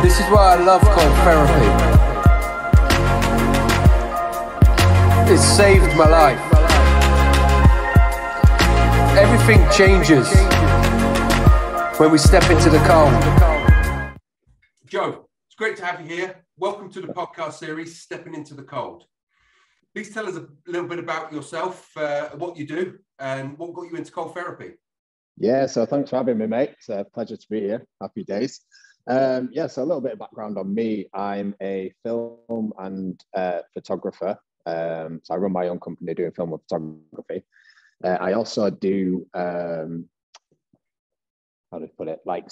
This is why I love cold therapy. It saved my life. Everything changes when we step into the cold. Joe, it's great to have you here. Welcome to the podcast series, Stepping into the Cold. Please tell us a little bit about yourself, what you do, and what got you into cold therapy. Yeah, so thanks for having me, mate. It's a pleasure to be here. Happy days. So a little bit of background on me. I'm a film and photographer. So I run my own company doing film and photography. I also do, how to put it, like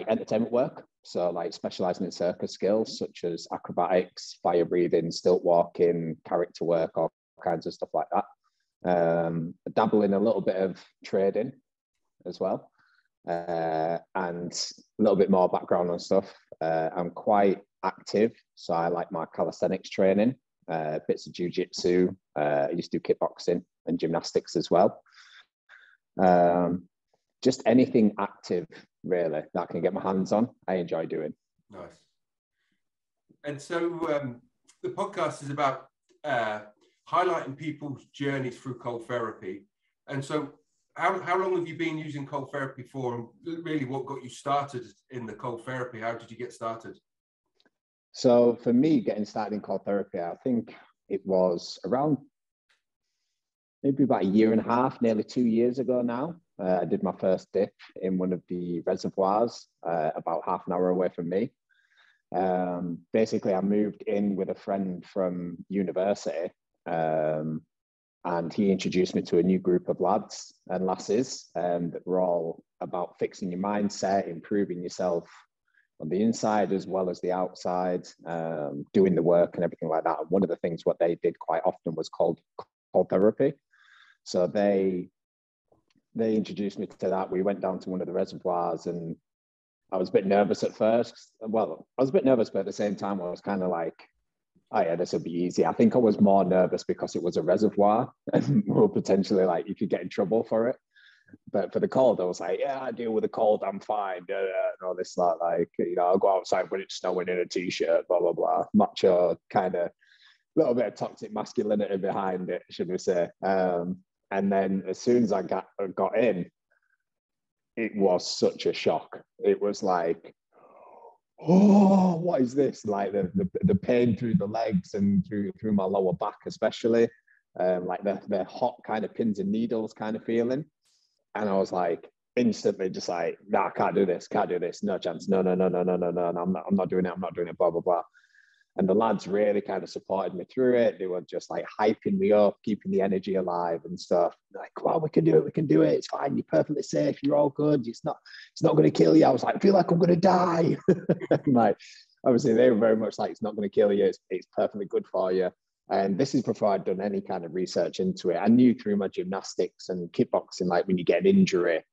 entertainment work. So like specializing in circus skills such as acrobatics, fire breathing, stilt walking, character work, all kinds of stuff like that. Dabble in a little bit of trading as well. And a little bit more background on stuff. I'm quite active, so I like my calisthenics training, bits of jiu-jitsu. I used to do kickboxing and gymnastics as well. Just anything active, really, that I can get my hands on, I enjoy doing. Nice. And so the podcast is about highlighting people's journeys through cold therapy. And so how long have you been using cold therapy for? And really, what got you started in the cold therapy? How did you get started? So for me, getting started in cold therapy, I think it was around maybe about a year and a half, nearly 2 years ago now. I did my first dip in one of the reservoirs about half an hour away from me. Basically, I moved in with a friend from university, and he introduced me to a new group of lads and lasses that were all about fixing your mindset, improving yourself on the inside as well as the outside, doing the work and everything like that. And one of the things what they did quite often was called cold therapy. So they introduced me to that. We went down to one of the reservoirs, and I was a bit nervous at first. Well, I was a bit nervous, but at the same time, I was kind of like, oh yeah, this will be easy. I think I was more nervous because it was a reservoir and more potentially like you could get in trouble for it. But for the cold, I was like, yeah, I deal with the cold, I'm fine. And all this like, I'll go outside when it's snowing in a t-shirt, blah, blah, blah. Macho kind of little bit of toxic masculinity behind it, should we say. And then as soon as I got in, it was such a shock. It was like, oh, what is this? Like the pain through the legs and through my lower back, especially, like the hot kind of pins and needles kind of feeling. And I was like, instantly just like, nah, I can't do this, no chance, no, I'm not doing it, blah, blah, blah. And the lads really kind of supported me through it. They were just like hyping me up, keeping the energy alive and stuff. Like, well, we can do it. It's fine. You're perfectly safe. You're all good. It's not going to kill you. I was like, I feel like I'm going to die. Like, obviously they were very much like, it's not going to kill you. It's perfectly good for you. And this is before I'd done any kind of research into it. I knew through my gymnastics and kickboxing, like when you get an injury,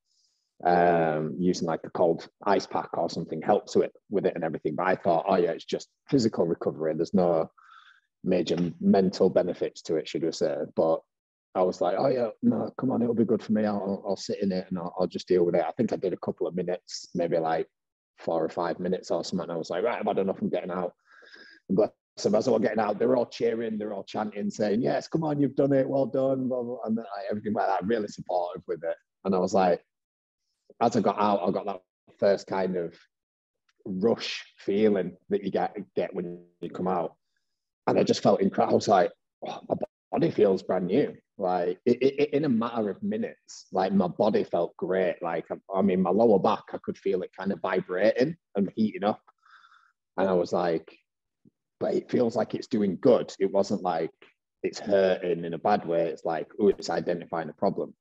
using like a cold ice pack or something helps with it and everything. But I thought, oh yeah, it's just physical recovery. There's no major mental benefits to it, should we say. But I was like, oh yeah, no, come on, it'll be good for me. I'll sit in it and I'll just deal with it. I think I did a couple of minutes, maybe like 4 or 5 minutes or something. And I was like, right, I've had enough, I'm getting out. But so as I was getting out, they were all cheering, they were all chanting, saying, yes, come on, you've done it, well done, blah, blah, and everything like that, really supportive with it. And I was like, as I got out, I got that first kind of rush feeling that you get when you come out. And I just felt incredible. I was like, oh, my body feels brand new. Like in a matter of minutes, like my body felt great. Like, I mean, my lower back, I could feel it kind of vibrating and heating up. And I was like, but it feels like it's doing good. It wasn't like it's hurting in a bad way. It's like, oh, it's identifying a problem.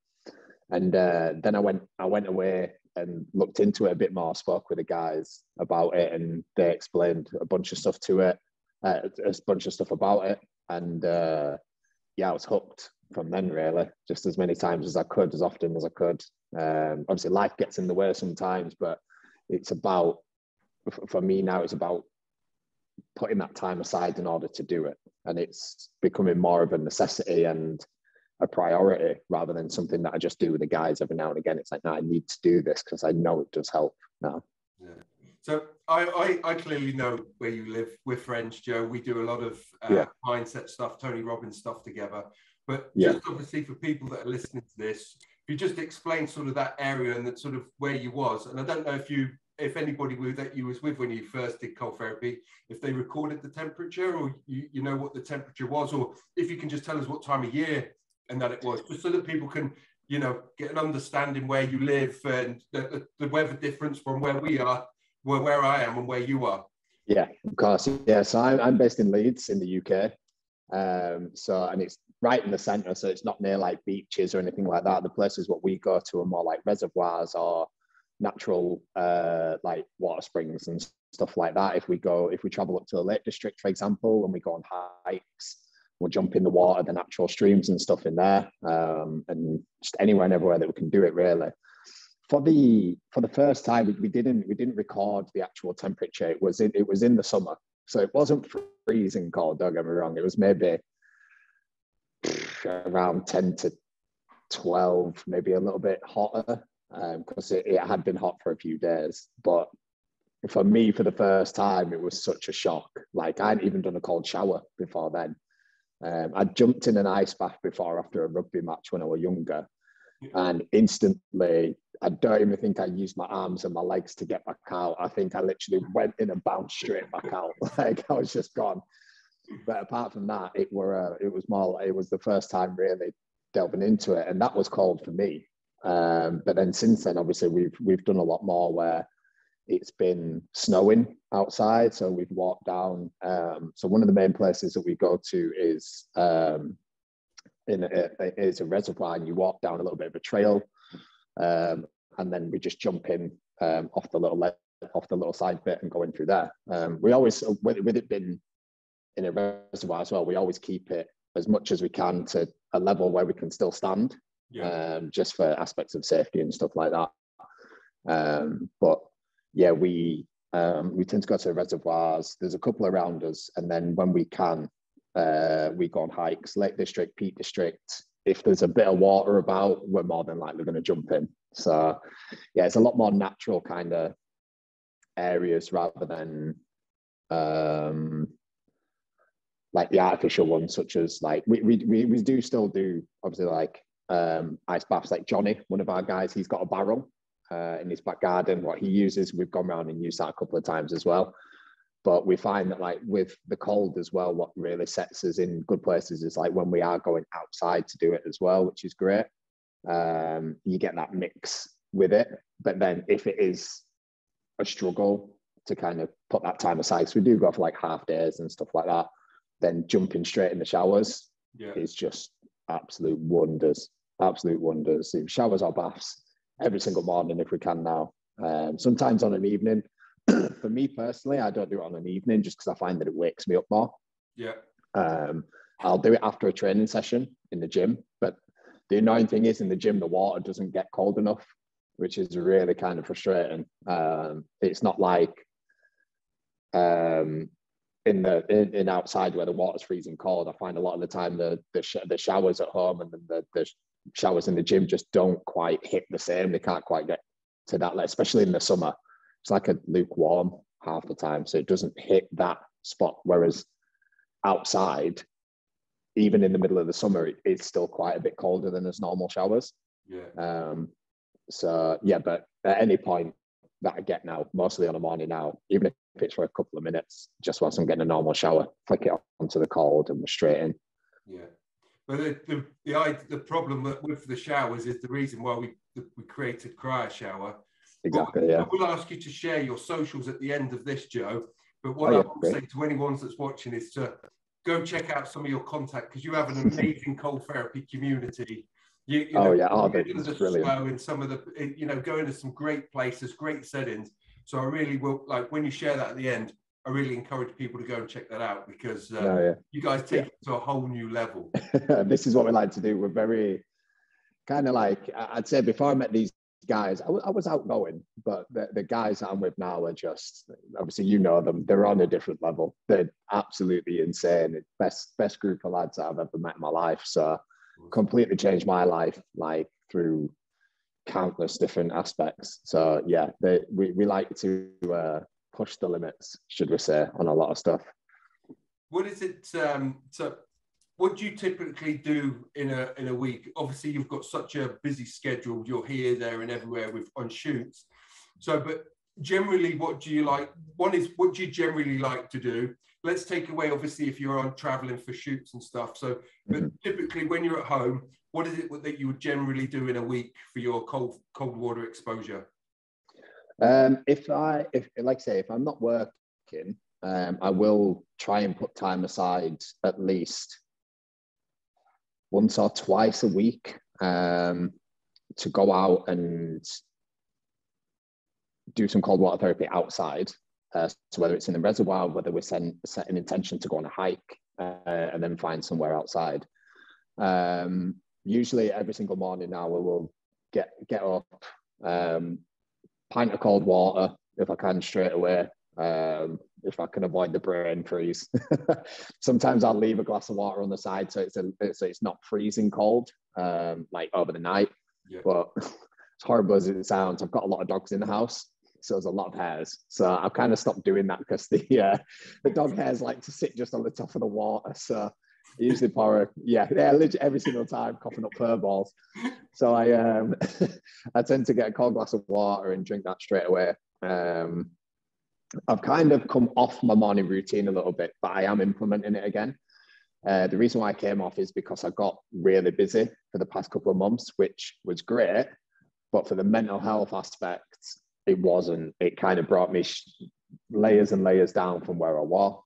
And then I went away and looked into it a bit more, spoke with the guys about it, and they explained a bunch of stuff to it, a bunch of stuff about it. And yeah, I was hooked from then, really, just as many times as I could, as often as I could. Obviously, life gets in the way sometimes, but it's about, for me now, it's about putting that time aside in order to do it. And it's becoming more of a necessity and a priority rather than something that I just do with the guys every now and again. It's like, no, I need to do this because I know it does help now. Yeah. So I clearly know where you live. We're friends, Joe. We do a lot of mindset stuff, Tony Robbins stuff together. But just obviously for people that are listening to this, if you just explain sort of that area and that sort of where you was. And I don't know if anybody that you was with when you first did cold therapy, if they recorded the temperature, or you know what the temperature was, or if you can just tell us what time of year and that it was, just so that people can, you know, get an understanding where you live and the weather difference from where we are, where I am and where you are. Yeah, of course. Yeah, so I'm based in Leeds in the UK. And it's right in the centre, so it's not near like beaches or anything like that. The places what we go to are more like reservoirs or natural like water springs and stuff like that. If we travel up to the Lake District, for example, and we go on hikes, we'll jump in the water, the natural streams and stuff in there, and just anywhere and everywhere that we can do it, really. For the first time, we didn't record the actual temperature. It was in the summer, so it wasn't freezing cold. Don't get me wrong. It was maybe around 10 to 12, maybe a little bit hotter, because it had been hot for a few days. But for me, for the first time, it was such a shock. Like, I hadn't even done a cold shower before then. I jumped in an ice bath before after a rugby match when I was younger, and instantly, I don't even think I used my arms and my legs to get back out. I think I literally went in and bounced straight back out. Like, I was just gone. But apart from that, it was the first time really delving into it, and that was cold for me. But then since then, obviously, we've done a lot more where it's been snowing outside, so we've walked down. So one of the main places that we go to is is a reservoir, and you walk down a little bit of a trail, and then we just jump in off the little side bit and go in through there. We always, with it being in a reservoir as well, we always keep it as much as we can to a level where we can still stand, just for aspects of safety and stuff like that. But yeah, we tend to go to reservoirs. There's a couple around us, and then when we can, we go on hikes, Lake District, Peak District. If there's a bit of water about, we're more than likely going to jump in. So yeah, it's a lot more natural kind of areas rather than like the artificial ones, such as like we do still do obviously like ice baths. Like Johnny, one of our guys, he's got a barrel in his back garden. What he uses, we've gone around and used that a couple of times as well. But we find that like with the cold as well, what really sets us in good places is like when we are going outside to do it as well, which is great. You get that mix with it. But then if it is a struggle to kind of put that time aside, so we do go for like half days and stuff like that, then jumping straight in the showers is just absolute wonders. Showers or baths every single morning if we can now. Sometimes on an evening. For me personally, I don't do it on an evening just because I find that it wakes me up more. I'll do it after a training session in the gym, but the annoying thing is in the gym the water doesn't get cold enough, which is really kind of frustrating. It's not like in outside where the water's freezing cold. I find a lot of the time the showers at home and the showers in the gym just don't quite hit the same. They can't quite get to that, especially in the summer. It's like a lukewarm half the time, so it doesn't hit that spot. Whereas outside, even in the middle of the summer, it's still quite a bit colder than its normal showers. So yeah, but at any point that I get now, mostly on a morning now, even if it's for a couple of minutes, just whilst I'm getting a normal shower, flick it onto the cold and we're straight in. But the problem with the showers is the reason why we created CRYOSHOWER. Exactly, I will ask you to share your socials at the end of this, Joe. But what I will say to anyone that's watching is to go check out some of your contact, because you have an amazing cold therapy community. You know, that's brilliant. In some of the, going to some great places, great settings. So I really will, like, when you share that at the end, I really encourage people to go and check that out, because you guys take it to a whole new level. This is what we like to do. We're very kind of like, I'd say before I met these guys, I was outgoing, but the guys that I'm with now are just, obviously you know them, they're on a different level. They're absolutely insane. Best group of lads that I've ever met in my life. So completely changed my life, like through countless different aspects. So yeah, we like to push the limits, should we say, on a lot of stuff. What is it? So what do you typically do in a week? Obviously, you've got such a busy schedule. You're here, there, and everywhere on shoots. So, but generally, what do you like? One is, what do you generally like to do? Let's take away, obviously, if you're on traveling for shoots and stuff. So, but typically, when you're at home, what is it that you would generally do in a week for your cold water exposure? If like I say, if I'm not working, I will try and put time aside at least once or twice a week to go out and do some cold water therapy outside. So whether it's in the reservoir, whether we set an intention to go on a hike and then find somewhere outside. Usually every single morning now we will get up, pint of cold water if I can straight away, if I can avoid the brain freeze. Sometimes I'll leave a glass of water on the side so it's not freezing cold, like over the night. Yeah. But as horrible as it sounds, I've got a lot of dogs in the house, so there's a lot of hairs. So I've kind of stopped doing that because the dog hairs like to sit just on the top of the water. So I usually pour literally every single time coughing up fur balls. So I I tend to get a cold glass of water and drink that straight away. I've kind of come off my morning routine a little bit, but I am implementing it again. The reason why I came off is because I got really busy for the past couple of months, which was great, but for the mental health aspect, it wasn't. It kind of brought me layers and layers down from where I was.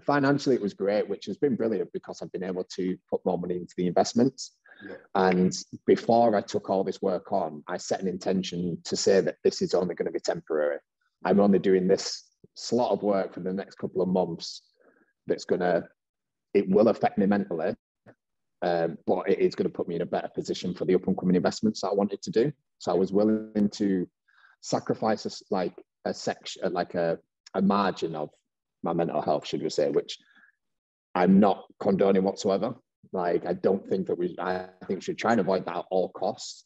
Financially, it was great, which has been brilliant because I've been able to put more money into the investments. Yeah. And before I took all this work on, I set an intention to say that this is only going to be temporary. I'm only doing this slot of work for the next couple of months. It will affect me mentally, but it is going to put me in a better position for the up and coming investments that I wanted to do. So I was willing to sacrifice a margin of my mental health, should we say, which I'm not condoning whatsoever. Like, I don't think that I think we should try and avoid that at all costs.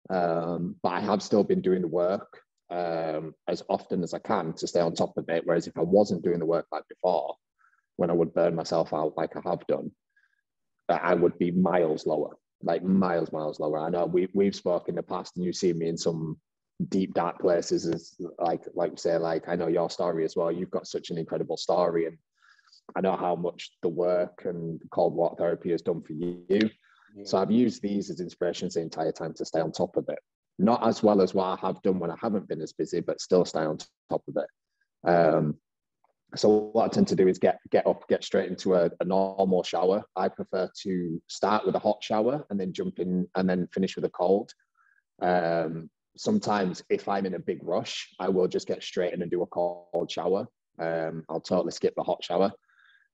But I have still been doing the work as often as I can to stay on top of it. Whereas if I wasn't doing the work like before, when I would burn myself out like I have done, I would be miles lower, like miles lower. I know we've spoken in the past and you've seen me in some deep, dark places, as like we say, like, I know your story as well. You've got such an incredible story, and I know how much the work and cold water therapy has done for you. Yeah. So I've used these as inspirations the entire time to stay on top of it. Not as well as what I have done when I haven't been as busy, but still stay on top of it. So what I tend to do is get up, get straight into a normal shower. I prefer to start with a hot shower and then jump in and then finish with a cold. Sometimes if I'm in a big rush, I will just get straight in and do a cold shower. I'll totally skip the hot shower,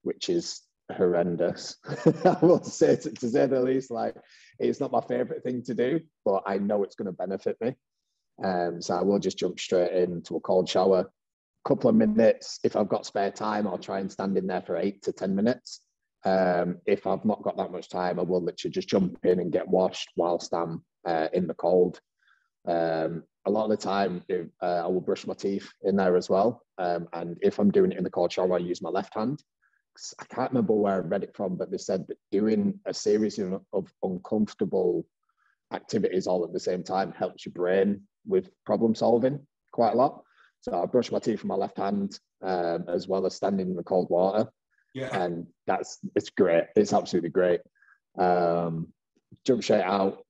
which is horrendous. I will say, to say the least. Like, it's not my favorite thing to do, but I know it's going to benefit me. So I will just jump straight into a cold shower. A couple of minutes. If I've got spare time, I'll try and stand in there for 8 to 10 minutes. If I've not got that much time, I will literally just jump in and get washed whilst I'm in the cold. A lot of the time, I will brush my teeth in there as well. And if I'm doing it in the cold shower, I use my left hand. I can't remember where I read it from, but they said that doing a series of uncomfortable activities all at the same time helps your brain with problem solving quite a lot. So I brush my teeth with my left hand, as well as standing in the cold water. Yeah. And it's great. It's absolutely great. Jump straight out.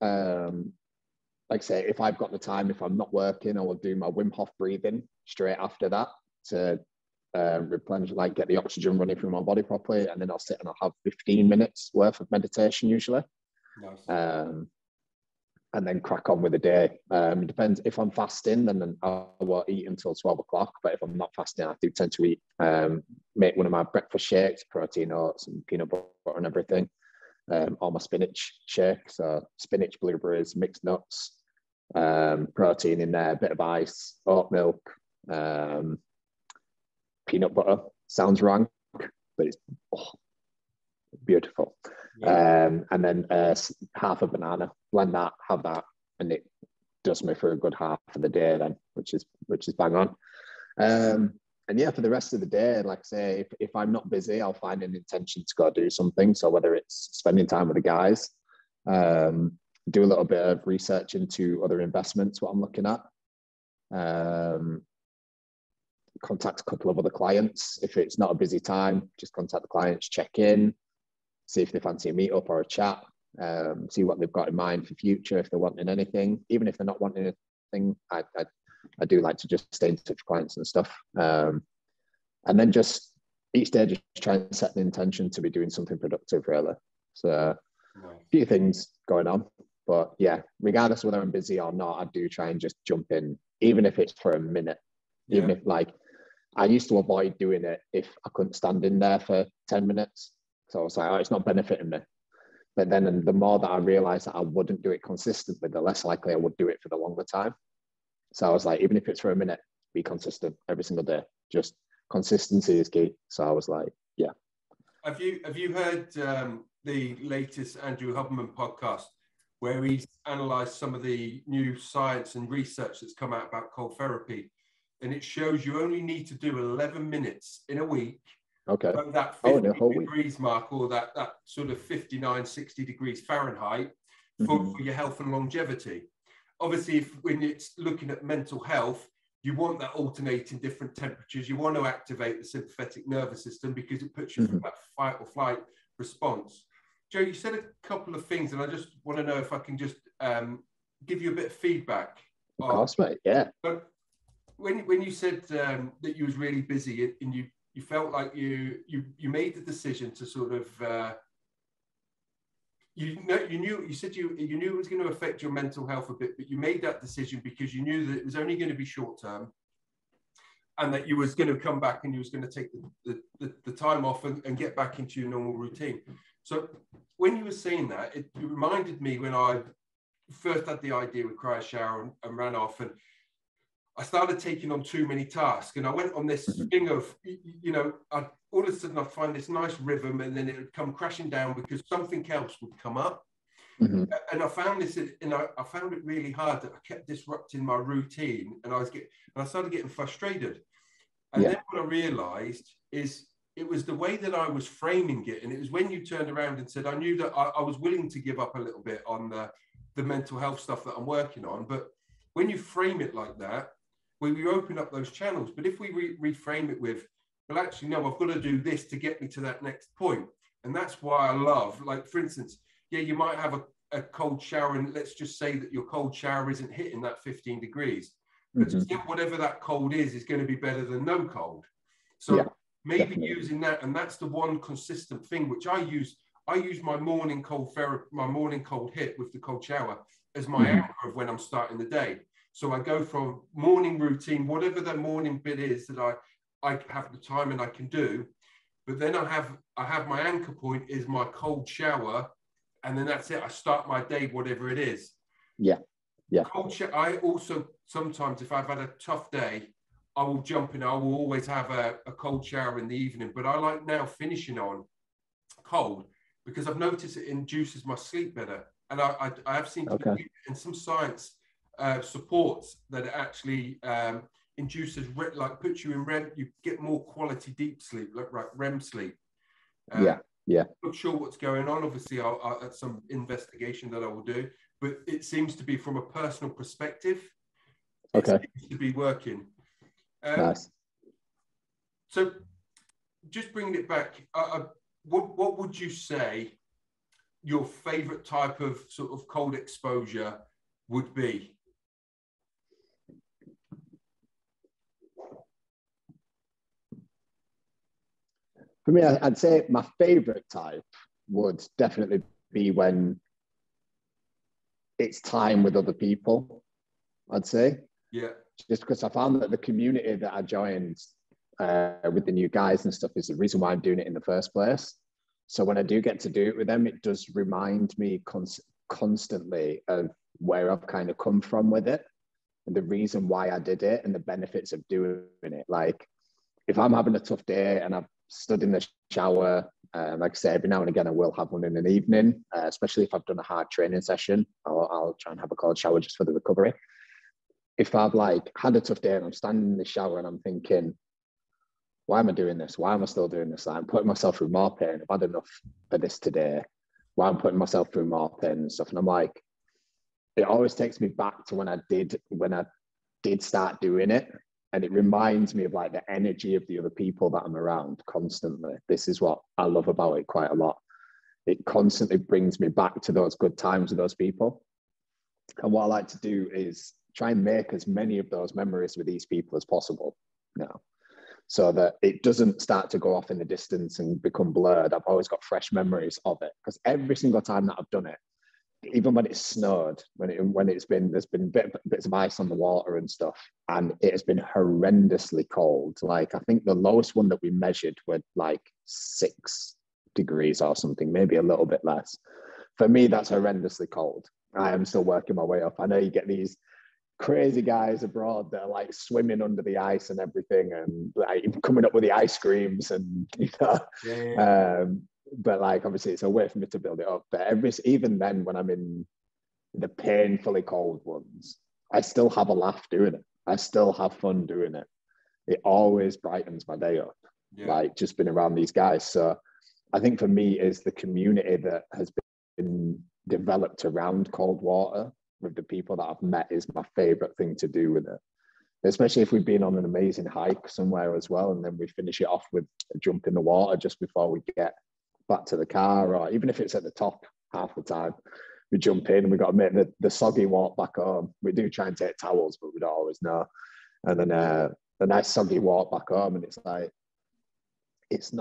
Like I say, if I've got the time, if I'm not working, I will do my Wim Hof breathing straight after that to replenish, like get the oxygen running through my body properly. And then I'll sit and I'll have 15 minutes worth of meditation usually. Nice. And then crack on with the day. It depends. If I'm fasting, then I won't eat until 12 o'clock. But if I'm not fasting, I do tend to eat, make one of my breakfast shakes, protein oats and peanut butter and everything. Or my spinach shake. So spinach, blueberries, mixed nuts, protein in there, a bit of ice, oat milk, peanut butter. Sounds wrong, but it's beautiful. Yeah. And then half a banana, blend that, have that, and it does me for a good half of the day then, which is bang on. And yeah, for the rest of the day, like I say, if I'm not busy, I'll find an intention to go do something. So whether it's spending time with the guys, do a little bit of research into other investments, what I'm looking at, contact a couple of other clients. If it's not a busy time, just contact the clients, check in, see if they fancy a meetup or a chat, see what they've got in mind for future, if they're wanting anything. Even if they're not wanting anything, I do like to just stay in touch with clients and stuff. And then just each day, just try and set the intention to be doing something productive, really. So a few things going on. But yeah, regardless of whether I'm busy or not, I do try and just jump in, even if it's for a minute. Yeah. Even if, like, I used to avoid doing it if I couldn't stand in there for 10 minutes. So I was like, oh, it's not benefiting me. But then the more that I realized that I wouldn't do it consistently, the less likely I would do it for the longer time. So I was like, even if it's for a minute, be consistent every single day. Just consistency is key. So I was like, yeah. Have you heard the latest Andrew Huberman podcast, where he's analysed some of the new science and research that's come out about cold therapy? And it shows you only need to do 11 minutes in a week. Okay. From that 50 degrees mark, or that sort of 59, 60 degrees Fahrenheit for your health and longevity. Obviously, when it's looking at mental health, you want that alternating different temperatures. You want to activate the sympathetic nervous system because it puts you through that fight or flight response. Joe, you said a couple of things, and I just want to know if I can just give you a bit of feedback. Of course, mate. Yeah. But when you said that you was really busy and you felt like you made the decision to sort of you knew it was going to affect your mental health a bit, but you made that decision because you knew that it was only going to be short term, and that you was going to come back and you was going to take the time off and get back into your normal routine. So when you were saying that, it reminded me when I first had the idea with CRYOSHOWER and ran off, and I started taking on too many tasks, and I went on this thing of, all of a sudden I'd find this nice rhythm, and then it would come crashing down because something else would come up. And I found this, and I found it really hard that I kept disrupting my routine, and I started getting frustrated. And then what I realized is it was the way that I was framing it. And it was when you turned around and said, I knew that I was willing to give up a little bit on the mental health stuff that I'm working on. But when you frame it like that, we open up those channels. But if we reframe it with, well, actually, no, I've got to do this to get me to that next point. And that's why I love, like, for instance, yeah, you might have a cold shower, and let's just say that your cold shower isn't hitting that 15 degrees. But still, whatever that cold is going to be better than no cold. So maybe definitely using that, and that's the one consistent thing which I use. I use my morning cold hit with the cold shower as my anchor of when I'm starting the day. So I go from morning routine, whatever the morning bit is that I have the time and I can do, but then I have my anchor point is my cold shower, and then that's it. I start my day, whatever it is. Yeah. I also sometimes, if I've had a tough day, I will jump in. I will always have a cold shower in the evening, but I like now finishing on cold because I've noticed it induces my sleep better. And I have seen in some science supports that it actually induces, like, puts you in REM. You get more quality deep sleep, like REM sleep. I'm not sure what's going on. Obviously, I'll that's some investigation that I will do, but it seems to be from a personal perspective. It seems to be working. Nice. So, just bringing it back, what would you say your favorite type of sort of cold exposure would be? For me, I'd say my favorite type would definitely be when it's time with other people, I'd say. Yeah. Just because I found that the community that I joined with the new guys and stuff is the reason why I'm doing it in the first place. So when I do get to do it with them, it does remind me constantly of where I've kind of come from with it and the reason why I did it and the benefits of doing it. Like, if I'm having a tough day and I've stood in the shower, like I say, every now and again I will have one in an evening, especially if I've done a hard training session. I'll try and have a cold shower just for the recovery. If I've like had a tough day and I'm standing in the shower and I'm thinking, why am I doing this? Why am I still doing this? Like, I'm putting myself through more pain. I've had enough for this today. Why I'm putting myself through more pain and stuff. And I'm like, it always takes me back to when I did start doing it. And it reminds me of like the energy of the other people that I'm around constantly. This is what I love about it quite a lot. It constantly brings me back to those good times with those people. And what I like to do is try and make as many of those memories with these people as possible now, so that it doesn't start to go off in the distance and become blurred. I've always got fresh memories of it, because every single time that I've done it, even when it's snowed, there's been bits of ice on the water and stuff, and it has been horrendously cold. Like, I think the lowest one that we measured were like 6 degrees or something, maybe a little bit less. For me, that's horrendously cold. I am still working my way up. I know you get these crazy guys abroad that are like swimming under the ice and everything, and like coming up with the ice creams, and but like, obviously it's a way for me to build it up. But even then, when I'm in the painfully cold ones, I still have a laugh doing it. I still have fun doing it. It always brightens my day up, like just being around these guys. So I think for me is the community that has been developed around cold water with the people that I've met is my favorite thing to do with it. Especially if we've been on an amazing hike somewhere as well, and then we finish it off with a jump in the water just before we get back to the car, or even if it's at the top half the time, we jump in and we've got to make the soggy walk back home. We do try and take towels, but we don't always know. And then the nice soggy walk back home, and it's like, it's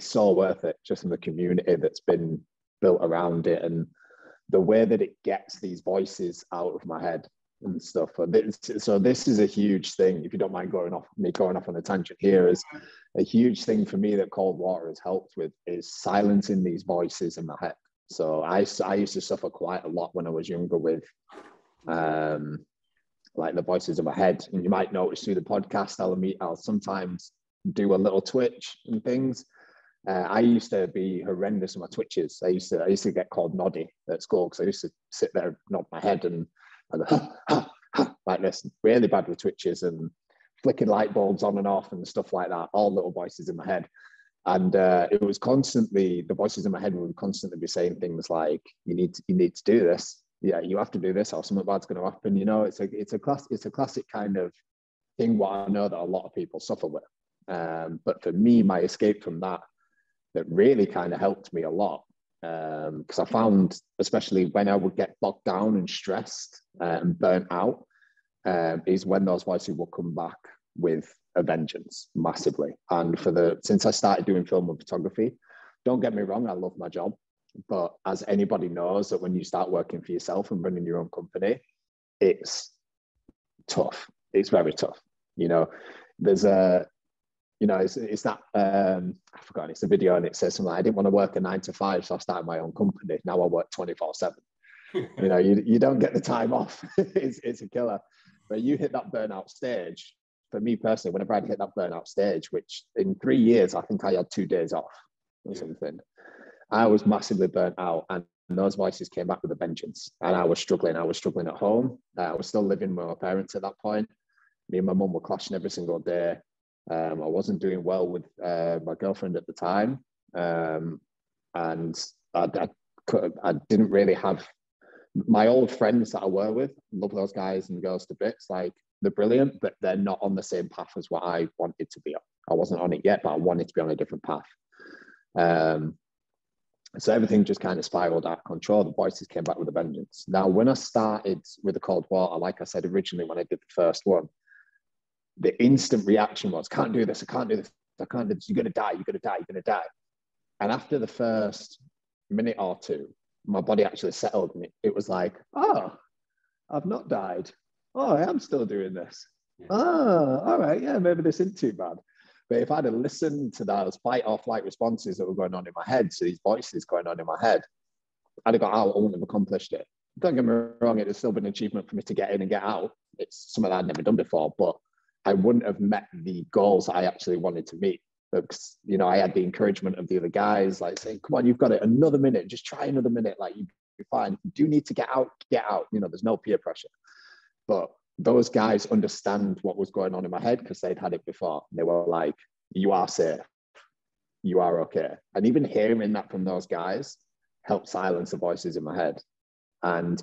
so worth it, just in the community that's been built around it, and the way that it gets these voices out of my head and stuff. So this is a huge thing. If you don't mind going off on a tangent here, is a huge thing for me that cold water has helped with, is silencing these voices in my head. So I used to suffer quite a lot when I was younger with like the voices in my head. And you might notice through the podcast, I'll sometimes do a little twitch and things. I used to be horrendous with my twitches. I used to get called noddy at school, because I used to sit there and nod my head and like this, really bad with twitches and flicking light bulbs on and off and stuff like that, all little voices in my head. And it was constantly, the voices in my head would constantly be saying things like, you need to do this. Yeah, you have to do this, or something bad's going to happen. You know, it's a classic kind of thing, what I know that a lot of people suffer with. But for me, my escape from that really kind of helped me a lot, because I found, especially when I would get bogged down and stressed and burnt out, is when those voices will come back with a vengeance massively. And since I started doing film and photography, don't get me wrong, I love my job, but as anybody knows, that when you start working for yourself and running your own company, it's tough. It's very tough. You know, there's it's that I forgot, it's a video, and it says something like, I didn't want to work a 9 to 5, so I started my own company. Now I work 24/7. You know, you don't get the time off. It's a killer. But you hit that burnout stage. For me personally, whenever I'd hit that burnout stage, which in 3 years, I think I had 2 days off or something, I was massively burnt out, and those voices came back with a vengeance. And I was struggling at home. I was still living with my parents at that point. Me and my mum were clashing every single day. I wasn't doing well with my girlfriend at the time, and I didn't really have my old friends that I were with. Love those guys and girls to bits. Like, they're brilliant, but they're not on the same path as what I wanted to be on. I wasn't on it yet, but I wanted to be on a different path. So everything just kind of spiraled out of control. The voices came back with a vengeance. Now, when I started with the cold water, like I said originally, when I did the first one, the instant reaction was, can't do this, I can't do this, I can't do this, you're going to die, you're going to die, you're going to die. And after the first minute or two, my body actually settled, and it was like, oh, I've not died. Oh, I am still doing this. Yeah. Oh, all right, yeah, maybe this isn't too bad. But if I'd have listened to those fight or flight responses that were going on in my head, so these voices going on in my head, I'd have got out, I wouldn't have accomplished it. Don't get me wrong, it has still been an achievement for me to get in and get out. It's something that I'd never done before, but I wouldn't have met the goals I actually wanted to meet. Because, you know, I had the encouragement of the other guys, like saying, come on, you've got it, another minute, just try another minute, like, you'll be fine. If you do need to get out, get out. You know, there's no peer pressure. But those guys understand what was going on in my head because they'd had it before. They were like, you are safe, you are okay. And even hearing that from those guys helped silence the voices in my head. And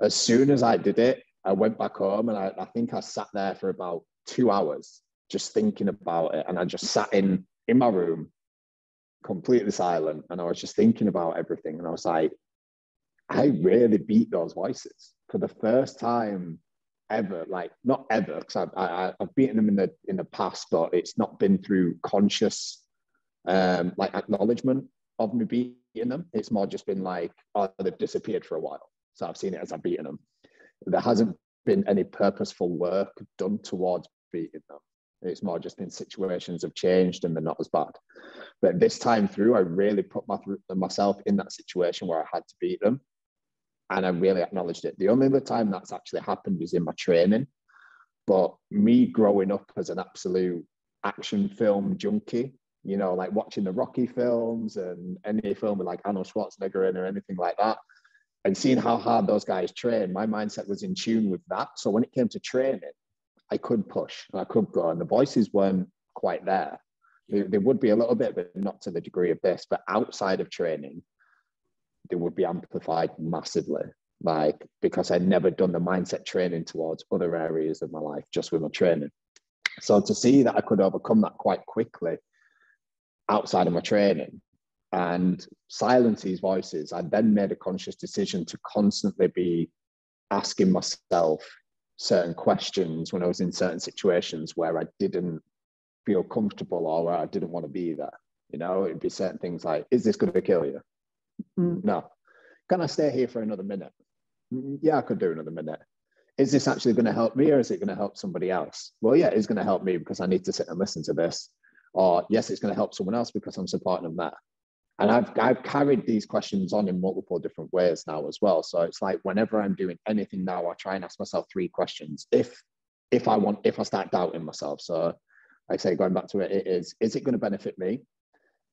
as soon as I did it, I went back home, and I think I sat there for about 2 hours just thinking about it. And I just sat in my room, completely silent, and I was just thinking about everything. And I was like, I really beat those voices for the first time ever. Like, not ever, because I've beaten them in the past, but it's not been through conscious like acknowledgement of me beating them. It's more just been like, oh, they've disappeared for a while, so I've seen it as I've beaten them. There hasn't been any purposeful work done towards beating them. It's more just been situations have changed and they're not as bad. But this time through, I really put myself in that situation where I had to beat them, and I really acknowledged it. The only other time that's actually happened is in my training. But me growing up as an absolute action film junkie, you know, like watching the Rocky films and any film with like Arnold Schwarzenegger in or anything like that, and seeing how hard those guys train, my mindset was in tune with that. So when it came to training, I could push and I could go, and the voices weren't quite there. They would be a little bit, but not to the degree of this. But outside of training, they would be amplified massively, like, because I'd never done the mindset training towards other areas of my life, just with my training. So to see that I could overcome that quite quickly outside of my training and silence these voices, I then made a conscious decision to constantly be asking myself certain questions when I was in certain situations where I didn't feel comfortable or where I didn't want to be there. You know, it'd be certain things like, is this going to kill you? No. Can I stay here for another minute? Yeah, I could do another minute. Is this actually going to help me, or is it going to help somebody else? Well, yeah, it's going to help me because I need to sit and listen to this. Or yes, it's going to help someone else because I'm supporting them there. And I've carried these questions on in multiple different ways now as well. So it's like whenever I'm doing anything now, I try and ask myself 3 questions. If I start doubting myself. So like I say, going back to it is it going to benefit me?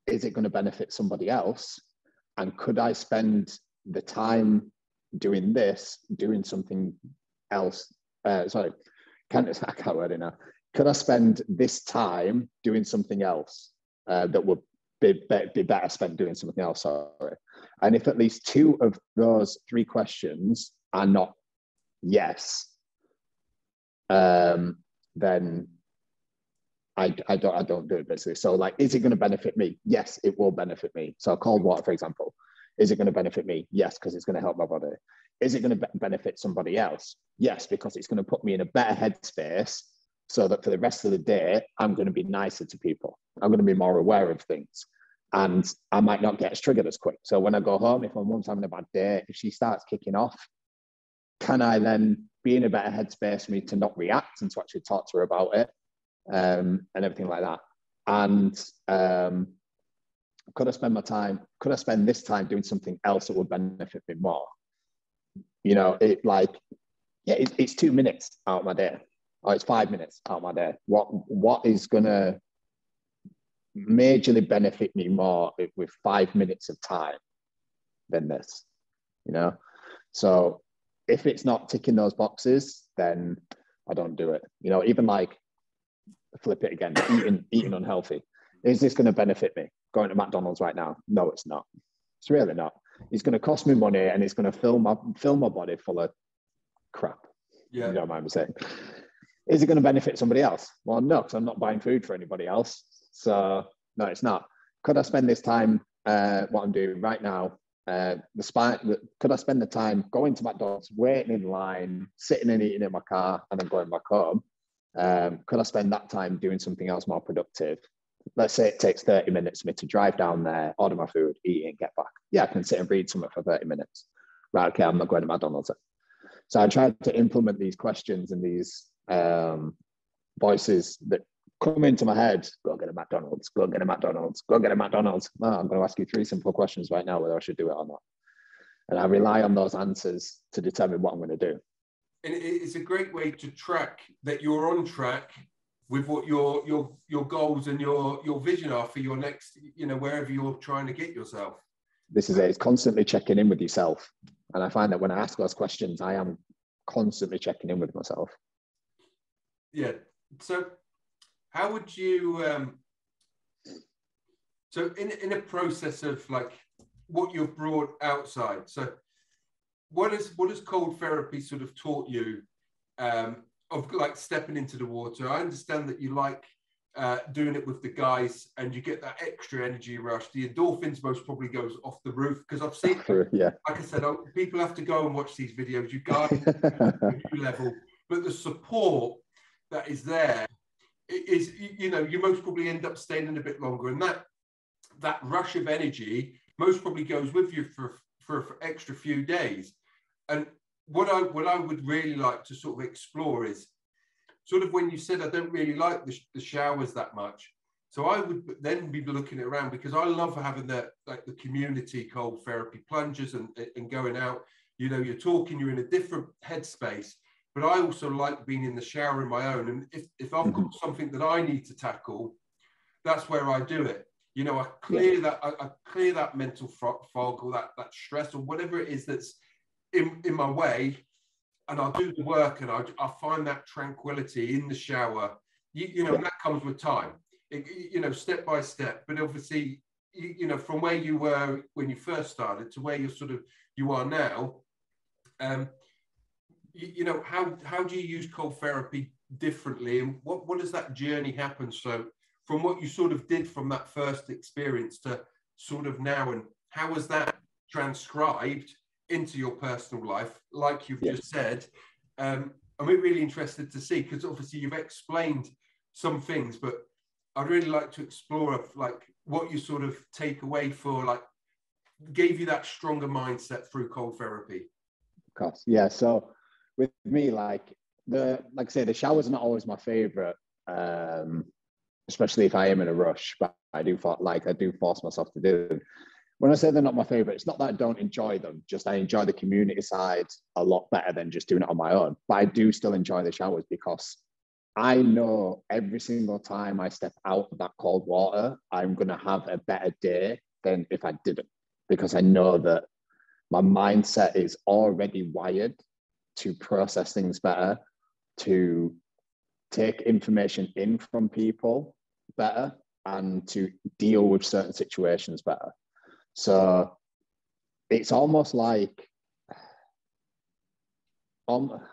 Is it going to benefit somebody else? And could I spend the time doing this, doing something else? I can't word it now. Could I spend this time doing something else that would be better spent doing something else? Sorry. And if at least 2 of those 3 questions are not yes, then I don't do it, basically. So like, is it going to benefit me? Yes, it will benefit me. So cold water, for example, is it going to benefit me? Yes, because it's going to help my body. Is it going to benefit somebody else? Yes, because it's going to put me in a better headspace so that for the rest of the day, I'm going to be nicer to people. I'm going to be more aware of things. And I might not get as triggered as quick. So when I go home, if my mum's having a bad day, if she starts kicking off, can I then be in a better headspace for me to not react and to actually talk to her about it and everything like that? And could I spend this time doing something else that would benefit me more? You know, it's 2 minutes out of my day, or it's 5 minutes out of my day. What is going to majorly benefit me more with 5 minutes of time than this, you know? So if it's not ticking those boxes, then I don't do it. You know, even like, flip it again, eating unhealthy. Is this going to benefit me? Going to McDonald's right now? No, it's not. It's really not. It's going to cost me money, and it's going to fill my body full of crap. Yeah. You don't mind me saying. Is it going to benefit somebody else? Well, no, because I'm not buying food for anybody else. So no, it's not. Could I spend this time, what I'm doing right now, could I spend the time going to McDonald's, waiting in line, sitting and eating in my car, and then going back home? Could I spend that time doing something else more productive? Let's say it takes 30 minutes for me to drive down there, order my food, eat it, and get back. Yeah, I can sit and read something for 30 minutes. Right, okay, I'm not going to McDonald's. So I tried to implement these questions and these voices that come into my head. Go get a McDonald's, go get a McDonald's, go get a McDonald's. No, I'm going to ask you 3 simple questions right now whether I should do it or not. And I rely on those answers to determine what I'm going to do. And it's a great way to track that you're on track with what your goals and your vision are for your next, you know, wherever you're trying to get yourself. This is it. It's constantly checking in with yourself. And I find that when I ask those questions, I am constantly checking in with myself. Yeah. So how would you, so in a process of like what you've brought outside, so what has cold therapy sort of taught you of like stepping into the water? I understand that you like doing it with the guys and you get that extra energy rush. The endorphins most probably goes off the roof, because I've seen, Yeah, like I said, people have to go and watch these videos. You guys a new level, but the support that is there is, you know, you most probably end up staying in a bit longer, and that rush of energy most probably goes with you for an extra few days. And what I would really like to sort of explore is sort of when you said, I don't really like the showers that much. So I would then be looking around, because I love having the community cold therapy plunges and going out, you know, you're talking, you're in a different headspace, but I also like being in the shower in my own. And if I've got something that I need to tackle, that's where I do it. You know, I clear that mental fog, or that stress, or whatever it is that's in my way, and I'll do the work, and I find that tranquility in the shower. You know, and that comes with time, you know, step by step. But obviously, you know, from where you were when you first started to where you are now, you know, how do you use cold therapy differently, and what does that journey happen? So from what you sort of did from that first experience to sort of now, and how was that transcribed into your personal life, like you've just said? I'm really interested to see, because obviously you've explained some things, but I'd really like to explore of like what you sort of take away for, like, gave you that stronger mindset through cold therapy. Of course. Yeah. So with me, like I say, the showers are not always my favorite, especially if I am in a rush, but I do force myself to do them. When I say they're not my favorite, it's not that I don't enjoy them, just I enjoy the community side a lot better than just doing it on my own. But I do still enjoy the showers, because I know every single time I step out of that cold water, I'm going to have a better day than if I didn't, because I know that my mindset is already wired to process things better, to take information in from people better, and to deal with certain situations better. So it's almost like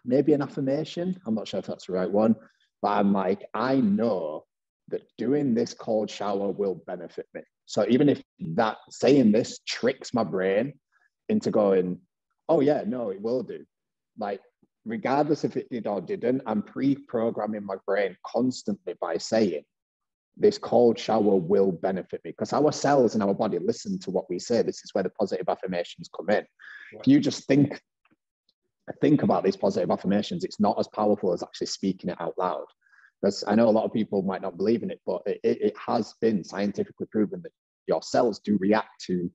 maybe an affirmation. I'm not sure if that's the right one, but I'm like, I know that doing this cold shower will benefit me. So even if that saying this tricks my brain into going, oh yeah, no, it will do. Like, regardless if it did or didn't, I'm pre-programming my brain constantly by saying, this cold shower will benefit me, because our cells in our body listen to what we say. This is where the positive affirmations come in. Yeah. If you just think about these positive affirmations, it's not as powerful as actually speaking it out loud. Because I know a lot of people might not believe in it, but it has been scientifically proven that your cells do react to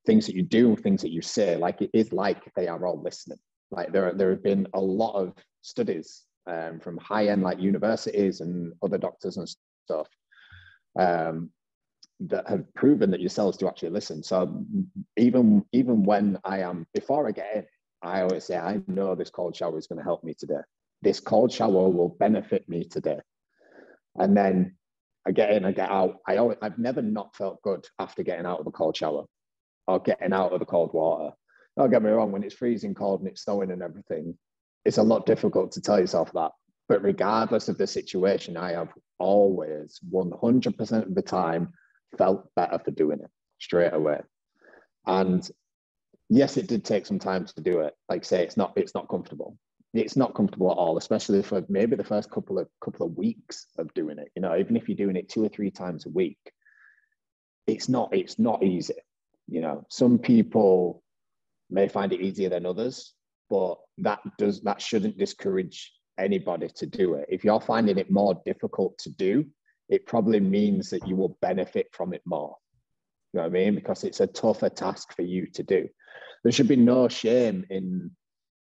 things that you do, things that you say. Like, it is like they are all listening. Like, there have been a lot of studies from high-end like universities and other doctors and stuff that have proven that your cells do actually listen. So even when before I get in, I always say, I know this cold shower is going to help me today. This cold shower will benefit me today. And then I get in, I get out. I've never not felt good after getting out of a cold shower or getting out of the cold water. Don't get me wrong, when it's freezing cold and it's snowing and everything, it's a lot difficult to tell yourself that. But regardless of the situation, I have always 100% of the time felt better for doing it straight away. And yes, it did take some time to do it. Like, say, it's not comfortable. It's not comfortable at all, especially for maybe the first couple of weeks of doing it. You know, even if you're doing it 2 or 3 times a week, it's not easy. You know, some people may find it easier than others, but that shouldn't discourage anybody to do it. If you're finding it more difficult to do, it probably means that you will benefit from it more. You know what I mean? Because it's a tougher task for you to do. There should be no shame in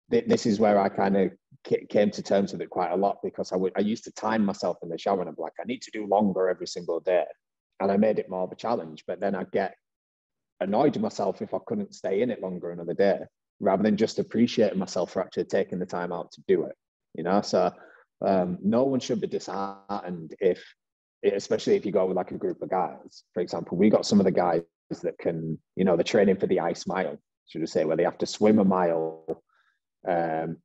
this. Is where I kind of came to terms with it quite a lot, because I used to time myself in the shower and I'm like, I need to do longer every single day. And I made it more of a challenge, but then I'd get annoyed with myself if I couldn't stay in it longer another day. rather than just appreciating myself for actually taking the time out to do it, you know? So no one should be disheartened especially if you go with like a group of guys. For example, we got some of the guys that can, you know, they're training for the ice mile, should I say, where they have to swim a mile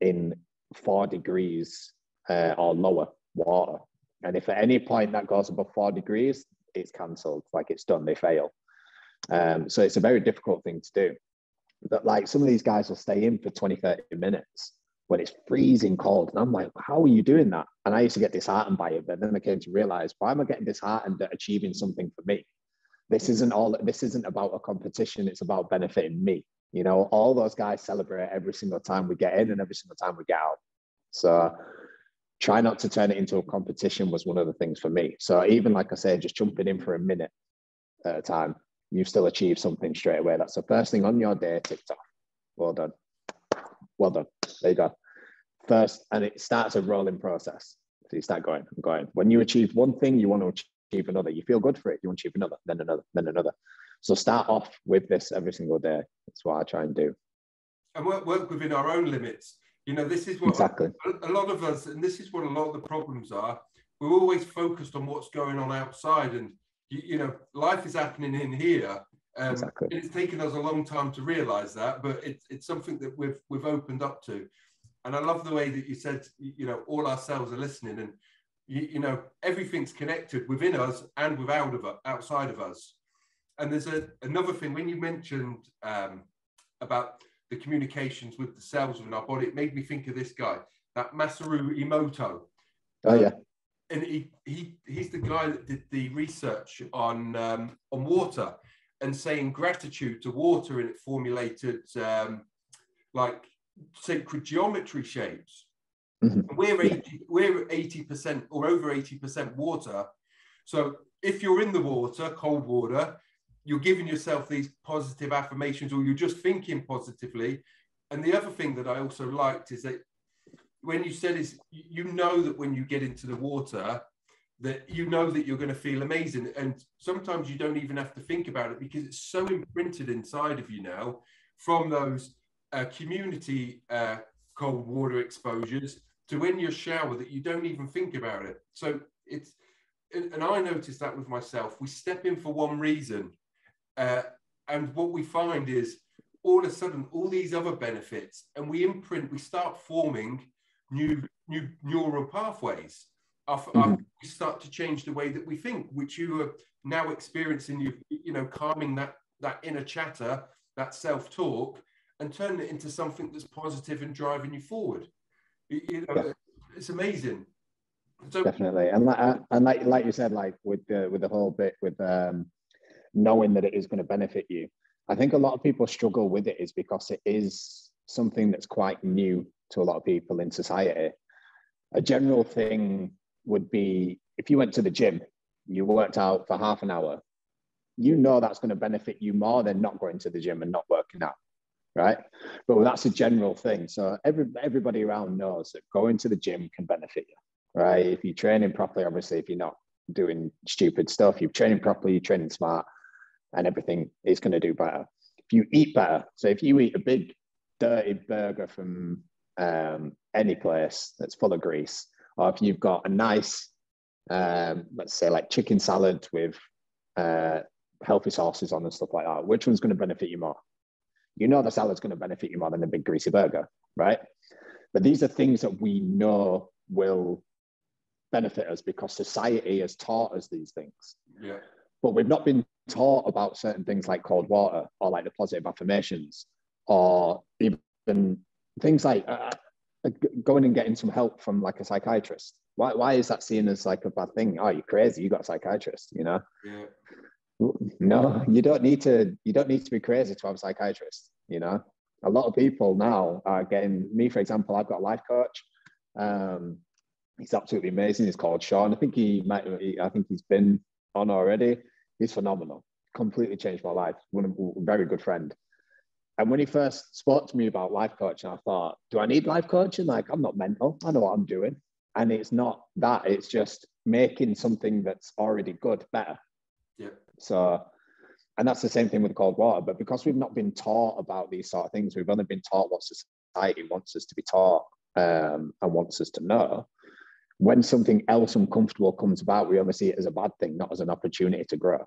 in 4 degrees or lower water. And if at any point that goes above 4 degrees, it's cancelled, like it's done, they fail. So it's a very difficult thing to do. But like some of these guys will stay in for 20, 30 minutes when it's freezing cold. And I'm like, how are you doing that? And I used to get disheartened by it. But then I came to realize, why am I getting disheartened at achieving something for me? This isn't about a competition. It's about benefiting me. You know, all those guys celebrate every single time we get in and every single time we get out. So try not to turn it into a competition was one of the things for me. So even like I say, just jumping in for a minute at a time, you still achieve something straight away. That's the first thing on your day ticked off. Well done. Well done. There you go. First, and it starts a rolling process. So you start going and going. When you achieve one thing, you want to achieve another. You feel good for it. You want to achieve another, then another, then another. So start off with this every single day. That's what I try and do. And work within our own limits. You know, this is what exactly. a lot of us, and this is what a lot of the problems are. We're always focused on what's going on outside, and you know, life is happening in here. Exactly. It's taken us a long time to realize that, but it's something that we've opened up to. And I love the way that you said, you know, all our cells are listening, and you know, everything's connected within us and outside of us. And there's another thing when you mentioned about the communications with the cells within our body. It made me think of this guy, that Masaru Emoto. Oh yeah. And he's the guy that did the research on water and saying gratitude to water, and it formulated like sacred geometry shapes. Mm-hmm. We're 80% or over 80% water. So if you're in the water, cold water, you're giving yourself these positive affirmations, or you're just thinking positively. And the other thing that I also liked is that when you said is, you know that when you get into the water, that you know that you're going to feel amazing. And sometimes you don't even have to think about it because it's so imprinted inside of you now from those community cold water exposures to when you shower that you don't even think about it. So it's, and I noticed that with myself, we step in for one reason. And what we find is all of a sudden, all these other benefits, and we start forming new neural pathways. We start to change the way that we think, which you are now experiencing, you know, calming that inner chatter, that self-talk, and turning it into something that's positive and driving you forward. You know, yeah. It's amazing. So, definitely. And like you said, like with the whole bit with knowing that it is going to benefit you. I think a lot of people struggle with it is because it is something that's quite new to a lot of people in society. A general thing would be if you went to the gym, you worked out for half an hour, you know that's going to benefit you more than not going to the gym and not working out, right? But that's a general thing. So everybody around knows that going to the gym can benefit you, right? If you're training properly, obviously, if you're not doing stupid stuff, you're training properly, you're training smart, and everything is going to do better. If you eat better, so if you eat a big dirty burger from any place that's full of grease, or if you've got a nice, let's say like chicken salad with healthy sauces on and stuff like that, which one's going to benefit you more? You know the salad's going to benefit you more than a big greasy burger, right? But these are things that we know will benefit us because society has taught us these things. Yeah. But we've not been taught about certain things like cold water or like the positive affirmations or even things like going and getting some help from like a psychiatrist. Why is that seen as like a bad thing? Oh, you're crazy, you got a psychiatrist, you know? Yeah. No, you don't need to be crazy to have a psychiatrist, you know? A lot of people now are getting, me for example, I've got a life coach. He's absolutely amazing. He's called Sean. I think he's been on already. He's phenomenal. Completely changed my life. A very good friend. And when he first spoke to me about life coaching, I thought, do I need life coaching? Like, I'm not mental. I know what I'm doing. And it's not that. It's just making something that's already good better. Yeah. So And that's the same thing with cold water. But because we've not been taught about these sort of things, we've only been taught what society wants us to be taught and wants us to know. When something else uncomfortable comes about, we only see it as a bad thing, not as an opportunity to grow.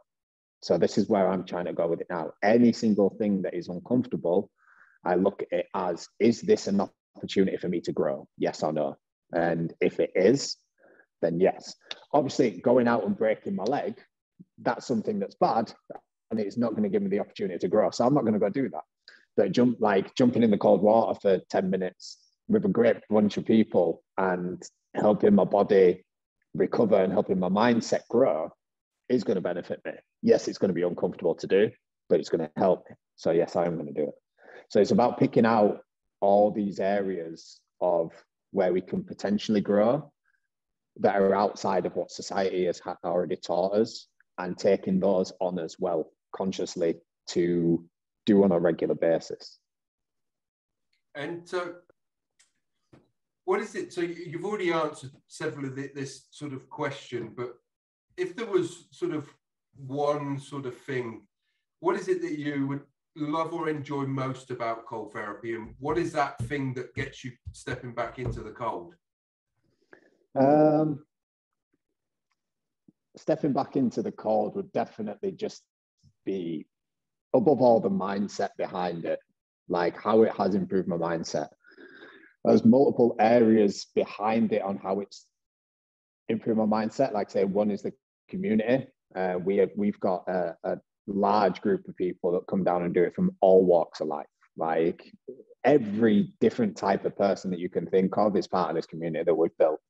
So this is where I'm trying to go with it now. Any single thing that is uncomfortable, I look at it as, is this an opportunity for me to grow? Yes or no? And if it is, then yes. Obviously, going out and breaking my leg, that's something that's bad, and it's not going to give me the opportunity to grow. So I'm not going to go do that. But jumping in the cold water for 10 minutes with a great bunch of people and helping my body recover and helping my mindset grow is going to benefit me. Yes, it's going to be uncomfortable to do, but it's going to help me. So yes, I am going to do it. So it's about picking out all these areas of where we can potentially grow that are outside of what society has already taught us, and taking those on as well consciously to do on a regular basis. And so what is it? So you've already answered several of this sort of question, but if there was sort of one sort of thing, what is it that you would love or enjoy most about cold therapy? And what is that thing that gets you stepping back into the cold? Stepping back into the cold would definitely just be, above all, the mindset behind it, like how it has improved my mindset. There's multiple areas behind it on how it's improved my mindset. Like, say, one is the community. We've got a large group of people that come down and do it from all walks of life. Like, every different type of person that you can think of is part of this community that we've built.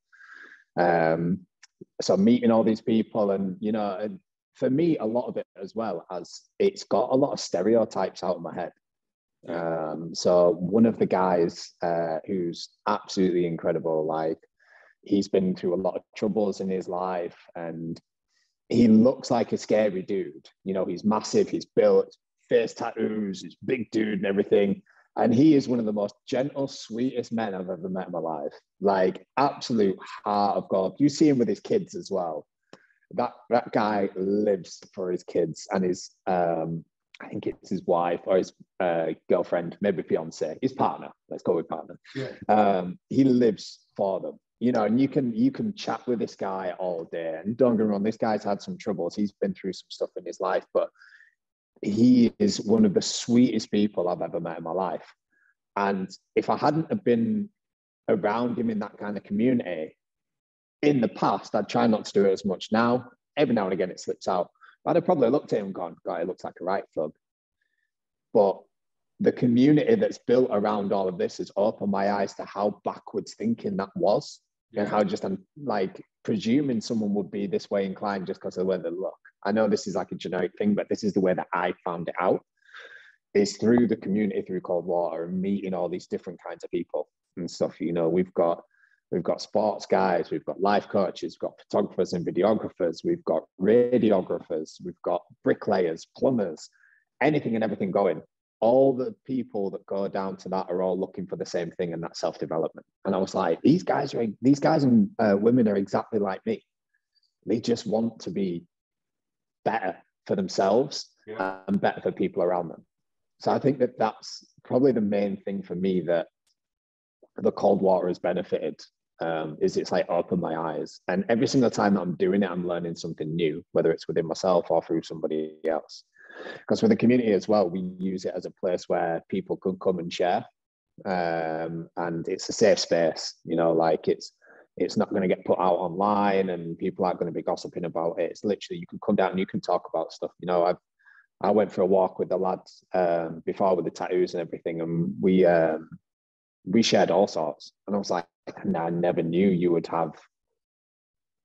So meeting all these people, and and for me, a lot of it as well, as it's got a lot of stereotypes out of my head. So one of the guys who's absolutely incredible, like, he's been through a lot of troubles in his life, and he looks like a scary dude. He's massive, he's built, face tattoos, he's a big dude and everything. And he is one of the most gentle, sweetest men I've ever met in my life. Like, absolute heart of God. You see him with his kids as well. That guy lives for his kids and his, I think it's his wife or his girlfriend, maybe fiance, his partner. Let's go with partner. Yeah. He lives for them. And you can chat with this guy all day. And don't get me wrong, this guy's had some troubles. He's been through some stuff in his life, but he is one of the sweetest people I've ever met in my life. And if I hadn't have been around him in that kind of community in the past, I'd try not to do it as much now. Every now and again it slips out. But I'd have probably looked at him and gone, God, he looks like a right thug. But the community that's built around all of this has opened my eyes to how backwards thinking that was. Yeah. And how just, I'm like, presuming someone would be this way inclined just because of the way they look. I know this is like a generic thing, but this is the way that I found it out, is through the community, through cold water, and meeting all these different kinds of people and stuff. We've got sports guys, we've got life coaches, we've got photographers and videographers, we've got radiographers, we've got bricklayers, plumbers, anything and everything going. All the people that go down to that are all looking for the same thing, and that's self-development. And I was like, these guys and women are exactly like me. They just want to be better for themselves, yeah, and better for people around them. So I think that that's probably the main thing for me that the cold water has benefited, is it's like opened my eyes. And every single time that I'm doing it, I'm learning something new, whether it's within myself or through somebody else. Because with the community as well, we use it as a place where people could come and share. And it's a safe space, like it's not going to get put out online and people aren't going to be gossiping about it. It's literally, you can come down and you can talk about stuff. I went for a walk with the lads before with the tattoos and everything, and we shared all sorts. And I was like, I never knew you would have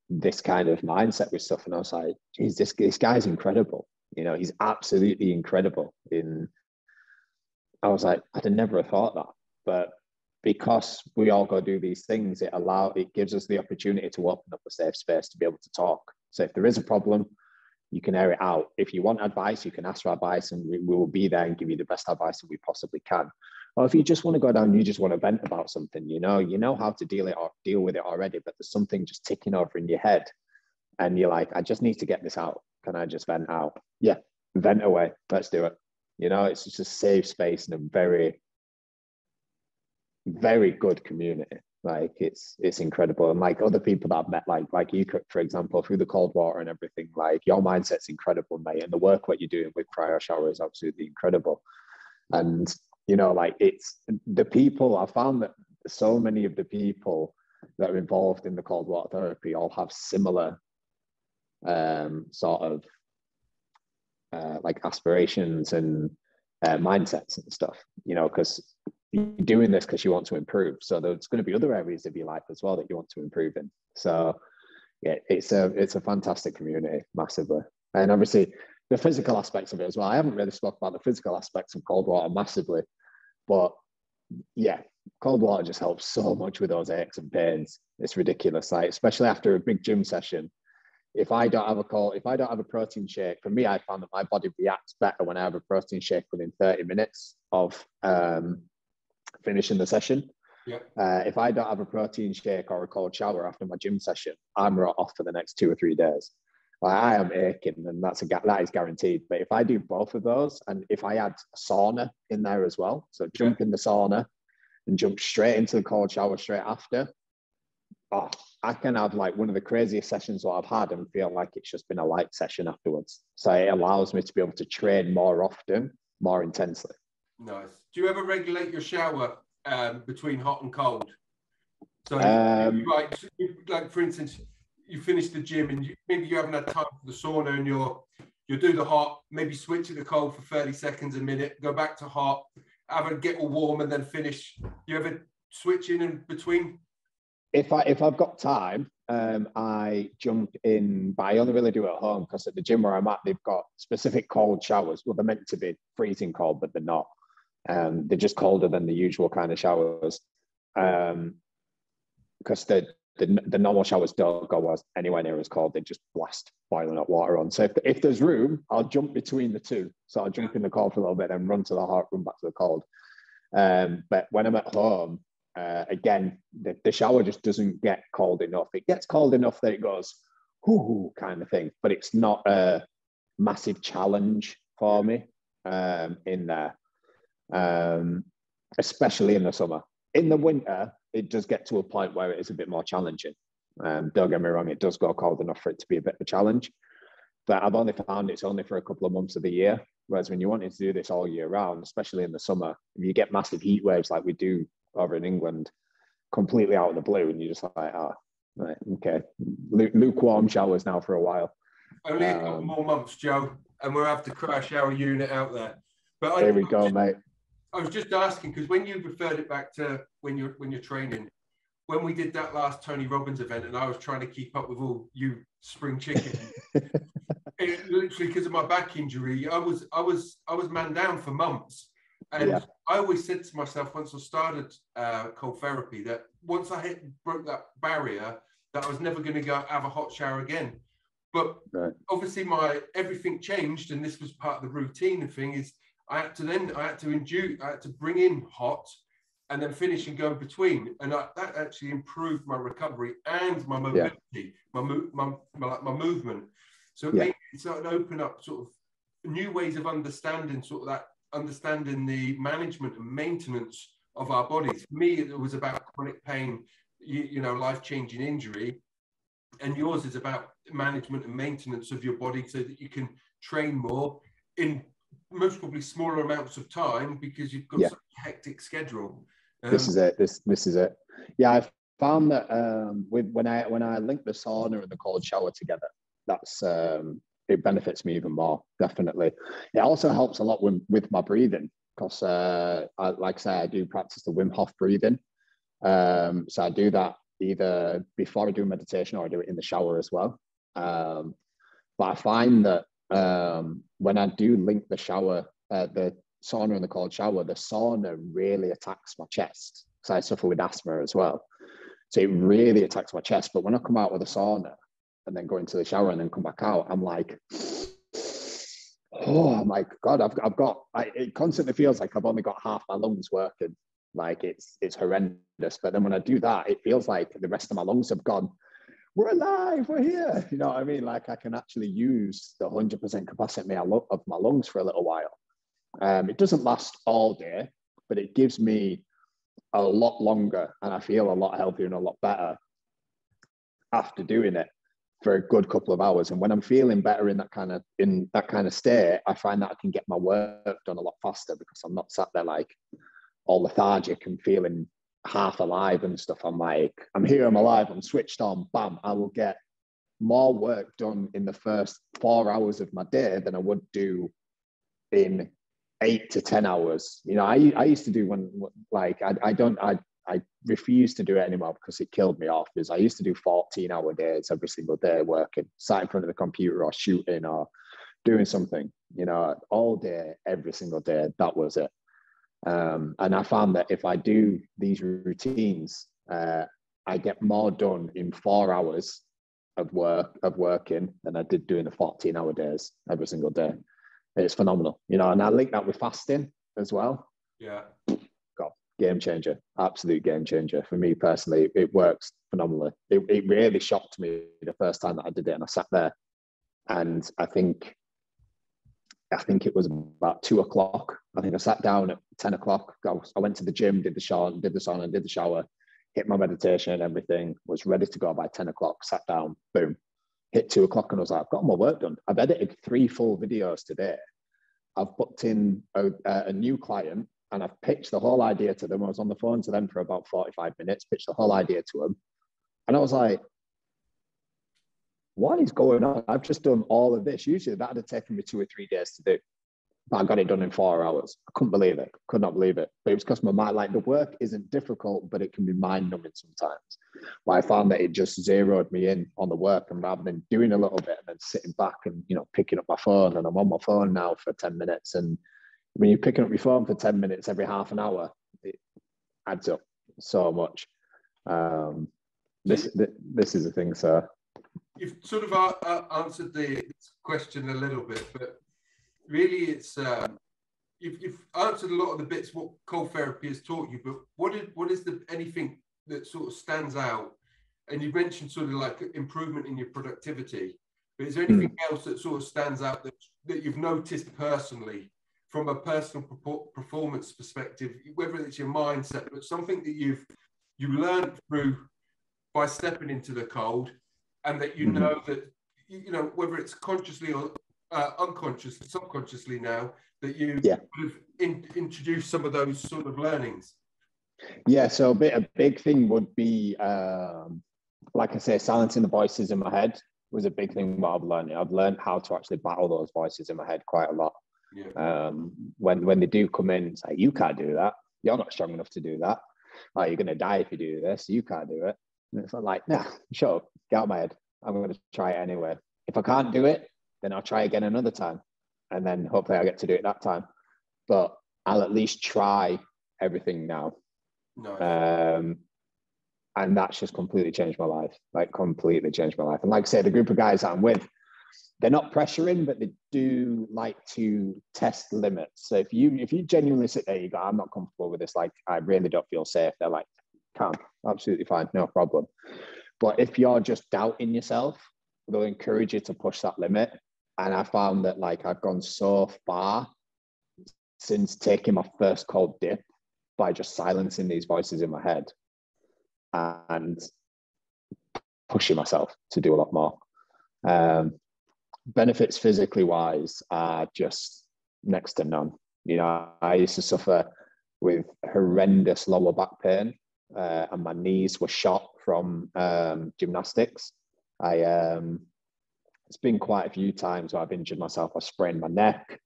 this kind of mindset with stuff. And I was like, geez, this guy's incredible. He's absolutely incredible. I was like, I'd never have thought that. But because we all go do these things, it gives us the opportunity to open up a safe space to be able to talk. So if there is a problem, you can air it out. If you want advice, you can ask for advice, and we will be there and give you the best advice that we possibly can. Or if you just want to go down, you just want to vent about something, you know how to deal with it already, but there's something just ticking over in your head, and you're like, I just need to get this out. Can I just vent out? Yeah, vent away. Let's do it. You know, it's just a safe space and a very, very good community. Like it's incredible. And like other people that I've met, like you, for example, through the cold water and everything, like your mindset's incredible, mate. And the work what you're doing with CRYOSHOWER is absolutely incredible. And, you know, like it's the people, I found that so many of the people that are involved in the cold water therapy all have similar sort of like aspirations and mindsets and stuff, you know, because you're doing this because you want to improve. So there's going to be other areas of your life as well that you want to improve in. So yeah, it's a fantastic community, massively. And obviously the physical aspects of it as well. I haven't really spoken about the physical aspects of cold water massively, but yeah, cold water just helps so much with those aches and pains. It's ridiculous. Like, especially after a big gym session, if I don't have a protein shake, for me, I found that my body reacts better when I have a protein shake within 30 minutes of finishing the session. Yeah. If I don't have a protein shake or a cold shower after my gym session, I'm right off for the next 2 or 3 days. Like, I am aching, and that is guaranteed. But if I do both of those, and if I add sauna in there as well, so jump in the sauna and jump straight into the cold shower straight after, oh, I can have like one of the craziest sessions that I've had and feel like it's just been a light session afterwards. So it allows me to be able to train more often, more intensely. Nice. Do you ever regulate your shower between hot and cold? So like for instance, you finish the gym and maybe you haven't had time for the sauna and you'll do the hot, maybe switch it to cold for 30 seconds, a minute, go back to hot, have it get all warm and then finish. You ever switch in between? If I've got time, I jump in, but I only really do it at home because at the gym where I'm at, they've got specific cold showers. Well, they're meant to be freezing cold, but they're not. They're just colder than the usual kind of showers, because the normal showers don't go anywhere near as cold. They just blast boiling hot water on. So if there's room, I'll jump between the two. So I'll jump in the cold for a little bit and run to the hot, run back to the cold. But when I'm at home, again, the shower just doesn't get cold enough. It gets cold enough that it goes, whoo, kind of thing, but it's not a massive challenge for me in there, especially in the summer. In the winter, it does get to a point where it is a bit more challenging. Don't get me wrong, it does go cold enough for it to be a bit of a challenge, but I've only found it's only for a couple of months of the year. Whereas when you wanted to do this all year round, especially in the summer, if you get massive heat waves like we do over in England, completely out of the blue, and you're just like, right, okay, lukewarm showers now for a while. Only a couple more months, Joe, and we'll have the CRYOSHOWER unit out there. But there we go, mate. I was just asking because when you referred it back to when you're training, when we did that last Tony Robbins event, and I was trying to keep up with all you spring chicken. It, literally because of my back injury, I was man down for months, and I always said to myself once I started cold therapy that once I broke that barrier, that I was never going to go have a hot shower again. But obviously everything changed, and this was part of the routine and thing. Is I had to bring in hot and then finish and go in between, and that actually improved my recovery and my mobility, my movement. So it started to open up sort of new ways of understanding the management and maintenance of our bodies. For me, it was about chronic pain, you know, life-changing injury, and yours is about management and maintenance of your body so that you can train more in most probably smaller amounts of time because you've got such a hectic schedule. This is it. This is it. Yeah, I found that when I link the sauna and the cold shower together, that's it benefits me even more, definitely. It also helps a lot with my breathing because, like I say, I do practice the Wim Hof breathing. So I do that either before I do meditation or I do it in the shower as well. But I find that when I do link the shower, the sauna and the cold shower, the sauna really attacks my chest because I suffer with asthma as well. So it really attacks my chest. But when I come out with the sauna and then go into the shower and then come back out, I'm like, oh my God, it constantly feels like I've only got half my lungs working. Like it's horrendous. But then when I do that, it feels like the rest of my lungs have gone, we're alive, we're here. You know what I mean? Like I can actually use the 100% capacity of my lungs for a little while. It doesn't last all day, but it gives me a lot longer, and I feel a lot healthier and a lot better after doing it for a good couple of hours. And when I'm feeling better in that kind of state, I find that I can get my work done a lot faster because I'm not sat there like all lethargic and feeling half alive and stuff. I'm like, I'm here, I'm alive, I'm switched on, bam, I will get more work done in the first 4 hours of my day than I would do in 8 to 10 hours. You know, I used to do when, like, I refuse to do it anymore because it killed me off. Is I used to do 14-hour days every single day working, sat in front of the computer or shooting or doing something, you know, all day, every single day. That was it. And I found that if I do these routines, I get more done in 4 hours of working than I did doing the 14-hour days every single day. It's phenomenal, you know, and I link that with fasting as well. Yeah. God, game changer, absolute game changer. For me personally, it works phenomenally. It really shocked me the first time that I did it, and I sat there, and I think it was about 2 o'clock. I think I sat down at 10 o'clock. I went to the gym, did the sauna, did the shower, hit my meditation and everything, was ready to go by 10 o'clock, sat down, boom. Hit 2 o'clock and I was like, I've got my work done. I've edited 3 full videos today. I've booked in a new client and I've pitched the whole idea to them. I was on the phone to them for about 45 minutes, pitched the whole idea to them. And I was like, what is going on? I've just done all of this. Usually that would have taken me 2 or 3 days to do. But I got it done in 4 hours. I couldn't believe it. Could not believe it. But it was because my mind, like the work isn't difficult, but it can be mind numbing sometimes. But I found that it just zeroed me in on the work, and rather than doing a little bit and then sitting back and, you know, picking up my phone, and I'm on my phone now for 10 minutes. And when you're picking up your phone for 10 minutes every half an hour, it adds up so much. This is the thing, sir. You've sort of answered the question a little bit, but really it's you've answered a lot of the bits what cold therapy has taught you, but what is anything that sort of stands out? And you mentioned sort of like improvement in your productivity, but is there anything else that sort of stands out that you've noticed personally from a personal performance perspective, whether it's your mindset, but something that you learned through by stepping into the cold, and that you know that, you know, whether it's consciously or subconsciously now, that you have introduced some of those sort of learnings? Yeah, so a big thing would be, like I say, silencing the voices in my head was a big thing what I've learned. I've learned how to actually battle those voices in my head quite a lot. Yeah. When they do come in, it's like, you can't do that. You're not strong enough to do that. Like, you're going to die if you do this. You can't do it. And it's like, nah, shut up, get out of my head. I'm going to try it anyway. If I can't do it, then I'll try again another time. And then hopefully I get to do it that time. But I'll at least try everything now. Nice. And that's just completely changed my life. Like, completely changed my life. And like I said, the group of guys that I'm with, they're not pressuring, but they do like to test limits. So if you genuinely sit there, you go, I'm not comfortable with this. Like, I really don't feel safe. They're like, calm, absolutely fine, no problem. But if you're just doubting yourself, they'll encourage you to push that limit. And I found that, like, I've gone so far since taking my first cold dip by just silencing these voices in my head and pushing myself to do a lot more. Benefits physically wise are just next to none. You know, I used to suffer with horrendous lower back pain, and my knees were shot from gymnastics. It's been quite a few times where I've injured myself. I sprained my neck.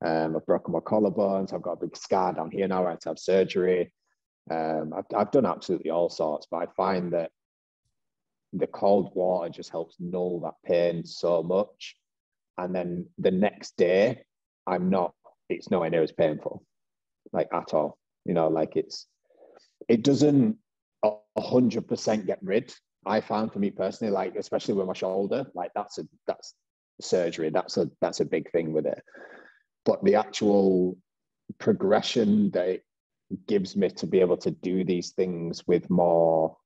I've broken my collarbones. I've got a big scar down here now. I had to have surgery. I've done absolutely all sorts, but I find that the cold water just helps null that pain so much. And then the next day, it's nowhere near as painful, like, at all. You know, like, it doesn't 100% get rid. I found, for me personally, like, especially with my shoulder, like, that's surgery. That's a big thing with it. But the actual progression that it gives me to be able to do these things with more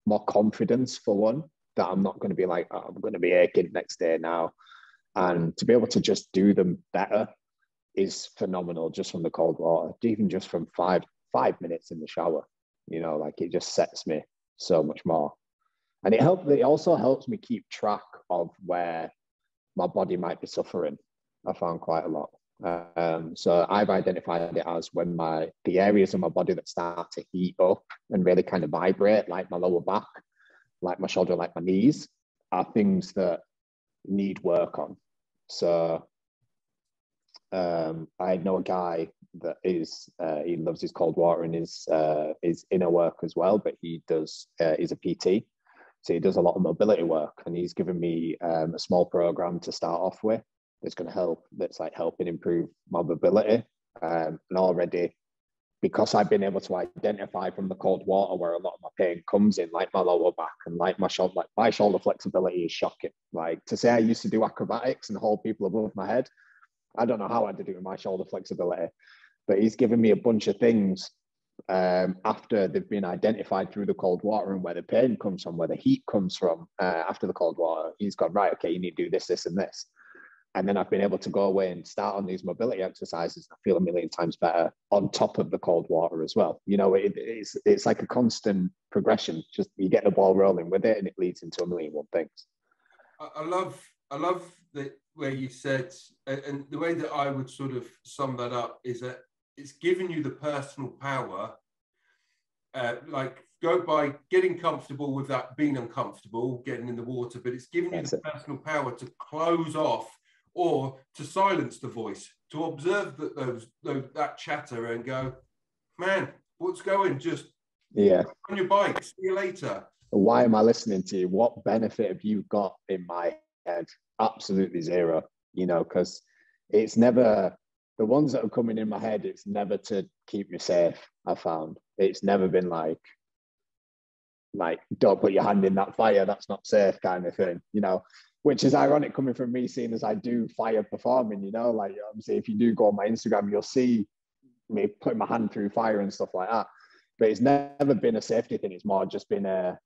more confidence for one, that I'm not going to be like, oh, I'm going to be aching next day now. And to be able to just do them better is phenomenal, just from the cold water, even just from five minutes in the shower. You know, like it just sets me so much more. And it also helps me keep track of where my body might be suffering. I found quite a lot. So I've identified it as when the areas of my body that start to heat up and really kind of vibrate, like my lower back, like my shoulder, like my knees, are things that need work on. So I know a guy that he loves his cold water and his inner work as well, but he's a PT. So he does a lot of mobility work, and he's given me a small program to start off with that's like helping improve my mobility. And already, because I've been able to identify from the cold water where a lot of my pain comes in, like my lower back and like my shoulder flexibility is shocking. Like, to say I used to do acrobatics and hold people above my head, I don't know how I did it with my shoulder flexibility, but he's given me a bunch of things after they've been identified through the cold water and where the pain comes from, where the heat comes from after the cold water. He's gone, right, okay, you need to do this, this, and this. And then I've been able to go away and start on these mobility exercises. I feel a million times better on top of the cold water as well. You know, it's like a constant progression. Just you get the ball rolling with it, and it leads into a million one things. I love that where you said, and the way that I would sort of sum that up is that it's giving you the personal power, like go by getting comfortable with that being uncomfortable, getting in the water, but it's giving you the personal power to close off or to silence the voice, to observe that chatter and go, man, what's going? Just on your bike, see you later. Why am I listening to you? What benefit have you got in my head? Absolutely zero, you know, because it's never, the ones that are coming in my head, it's never to keep me safe. I found it's never been like don't put your hand in that fire, that's not safe kind of thing, you know, which is ironic coming from me, seeing as I do fire performing, you know, like obviously if you do go on my Instagram, you'll see me putting my hand through fire and stuff like that. But it's never been a safety thing. It's more just been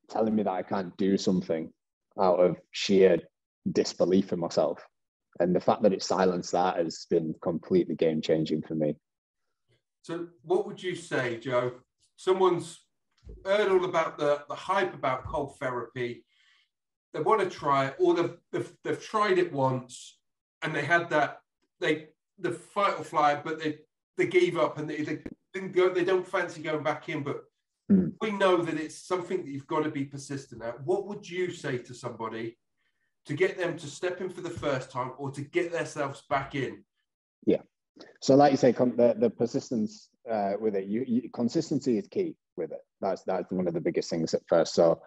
telling me that I can't do something out of sheer disbelief in myself. And the fact that it silenced that has been completely game changing for me. So what would you say, Joe? Someone's heard all about the hype about cold therapy. They want to try it, or they've tried it once and they had the fight or flight, but they gave up and they didn't go. They don't fancy going back in, but we know that it's something that you've got to be persistent at. What would you say to somebody to get them to step in for the first time or to get themselves back in? Yeah. So like you say, the persistence with it, consistency is key with it. That's one of the biggest things at first. So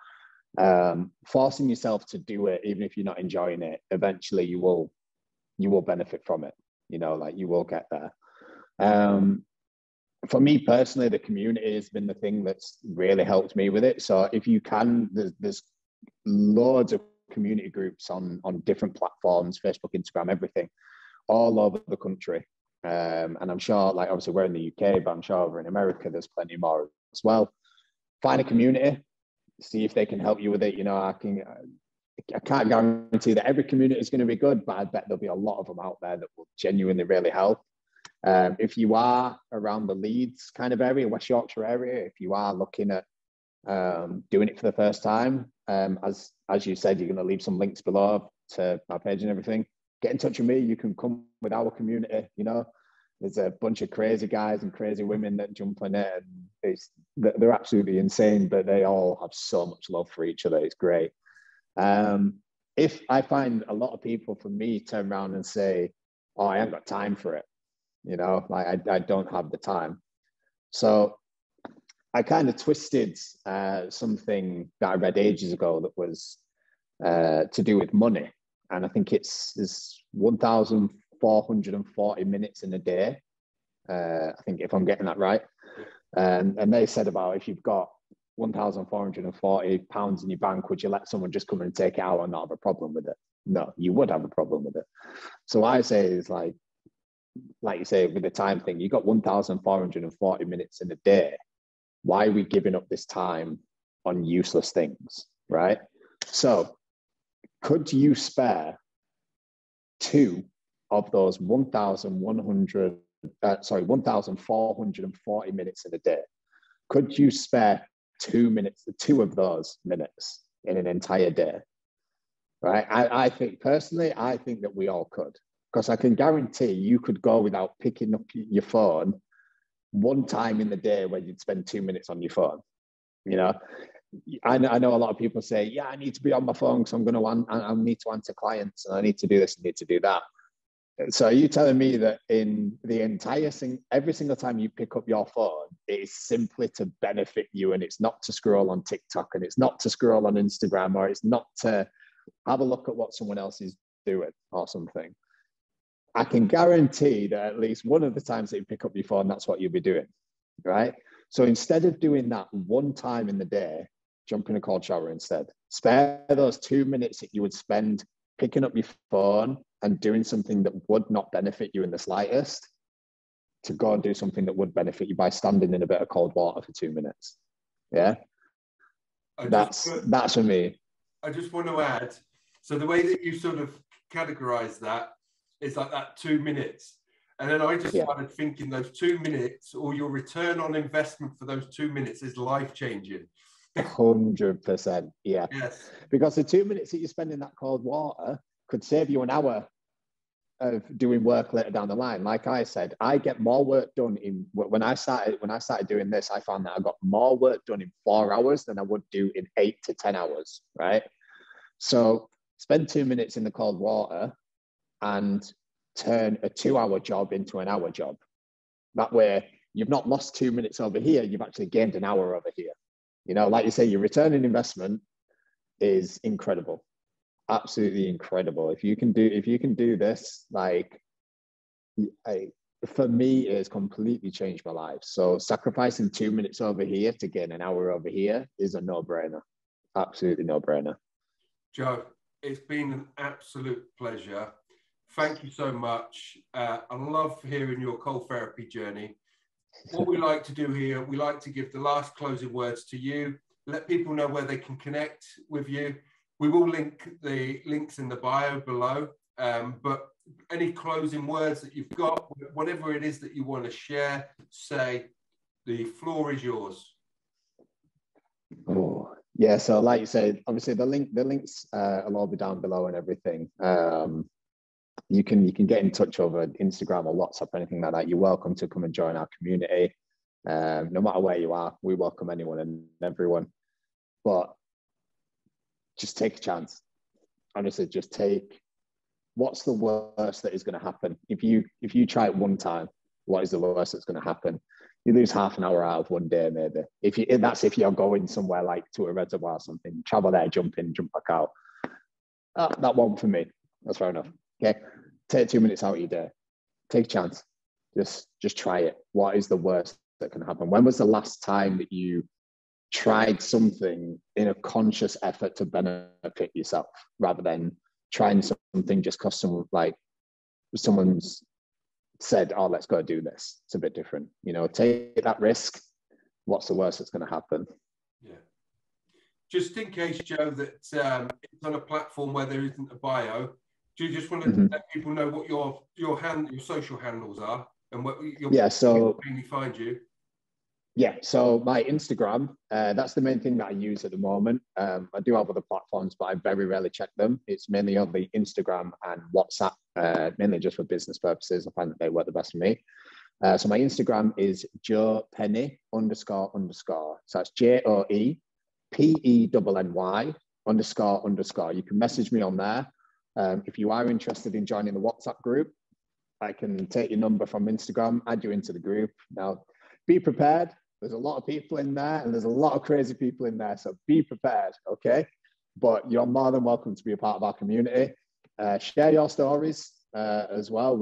forcing yourself to do it, even if you're not enjoying it, eventually you will benefit from it. You know, like you will get there. For me personally, the community has been the thing that's really helped me with it. So if you can, there's loads of community groups on different platforms, Facebook, Instagram, everything, all over the country. And I'm sure, like obviously we're in the UK, but I'm sure over in America, there's plenty more as well. Find a community, see if they can help you with it. You know, I can't guarantee that every community is going to be good, but I bet there'll be a lot of them out there that will genuinely really help. If you are around the Leeds kind of area, West Yorkshire area, if you are looking at doing it for the first time, as you said, you're going to leave some links below to my page and everything. Get in touch with me. You can come with our community. You know, there's a bunch of crazy guys and crazy women that jump on it, and they're absolutely insane, but they all have so much love for each other. It's great. If I find a lot of people, for me, turn around and say, "Oh, I haven't got time for it," you know, like I don't have the time. So I kind of twisted something that I read ages ago that was to do with money. And I think it's 1,440 minutes in a day. I think if I'm getting that right. And they said about if you've got 1,440 pounds in your bank, would you let someone just come and take it out and not have a problem with it? No, you would have a problem with it. So I say is like you say with the time thing, you got 1,440 minutes in a day. Why are we giving up this time on useless things, right? So could you spare 2 of those 1,440 minutes in a day? Could you spare 2 minutes, 2 of those minutes in an entire day? Right? I think personally, I think that we all could, because I can guarantee you could go without picking up your phone one time in the day where you'd spend 2 minutes on your phone. You know, I know a lot of people say, yeah, I need to be on my phone because I need to answer clients and I need to do this and need to do that. So are you telling me that in the entire thing, every single time you pick up your phone, it is simply to benefit you, and it's not to scroll on TikTok, and it's not to scroll on Instagram, or it's not to have a look at what someone else is doing or something? I can guarantee that at least one of the times that you pick up your phone, that's what you'll be doing, right? So instead of doing that one time in the day, jump in a cold shower instead. Spare those 2 minutes that you would spend picking up your phone and doing something that would not benefit you in the slightest, to go and do something that would benefit you by standing in a bit of cold water for 2 minutes. Yeah, that's for me. I just want to add, so the way that you sort of categorize that is like that 2 minutes. And then I just started thinking those 2 minutes, or your return on investment for those 2 minutes, is life-changing. 100%, yeah. Yes. Because the 2 minutes that you spend in that cold water could save you an hour of doing work later down the line. Like I said, I get more work done when I started doing this, I found that I got more work done in 4 hours than I would do in 8 to 10 hours, right? So spend 2 minutes in the cold water and turn a 2-hour job into an hour job. That way, you've not lost 2 minutes over here, you've actually gained an hour over here. You know, like you say, your return on investment is incredible. Absolutely incredible. If you can do this, like, for me, it's completely changed my life. So sacrificing 2 minutes over here to gain an hour over here is a no-brainer. Absolutely no-brainer. Joe, it's been an absolute pleasure. Thank you so much. I love hearing your cold therapy journey. What we like to do here, we like to give the last closing words to you. Let people know where they can connect with you. We will link the links in the bio below, but any closing words that you've got, whatever it is that you want to share, say, the floor is yours. Oh, yeah. So like you said, obviously the links will all be down below and everything. You can get in touch over Instagram or WhatsApp or anything like that. You're welcome to come and join our community. No matter where you are, we welcome anyone and everyone. But just take a chance. Honestly, just take. What's the worst that is going to happen? If you try it one time, what is the worst that's going to happen? You lose half an hour out of one day, maybe. That's if you're going somewhere like to a reservoir or something. Travel there, jump in, jump back out. That won't for me. That's fair enough. Okay, take 2 minutes out of your day. Take a chance. Just try it. What is the worst that can happen? When was the last time that you tried something in a conscious effort to benefit yourself, rather than trying something just because someone's said, "Oh, let's go do this"? It's a bit different. You know, take that risk. What's the worst that's going to happen? Yeah. Just in case, Joe, that it's on a platform where there isn't a bio. Do you just want to let people know what your social handles are and what so mainly find you? Yeah, so my Instagram, that's the main thing that I use at the moment. I do have other platforms, but I very rarely check them. It's mainly on the Instagram and WhatsApp, mainly just for business purposes. I find that they work the best for me. So my Instagram is Joe Penny __. So that's JOEPENNY __. You can message me on there. If you are interested in joining the WhatsApp group, I can take your number from Instagram, add you into the group. Now, be prepared. There's a lot of people in there, and there's a lot of crazy people in there. So be prepared, okay? But you're more than welcome to be a part of our community. Share your stories as well.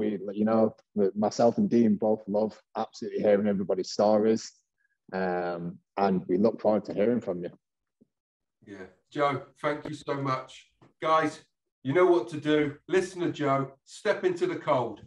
Myself and Dean both love absolutely hearing everybody's stories. And we look forward to hearing from you. Yeah. Joe, thank you so much. Guys, you know what to do. Listen to Joe. Step into the cold.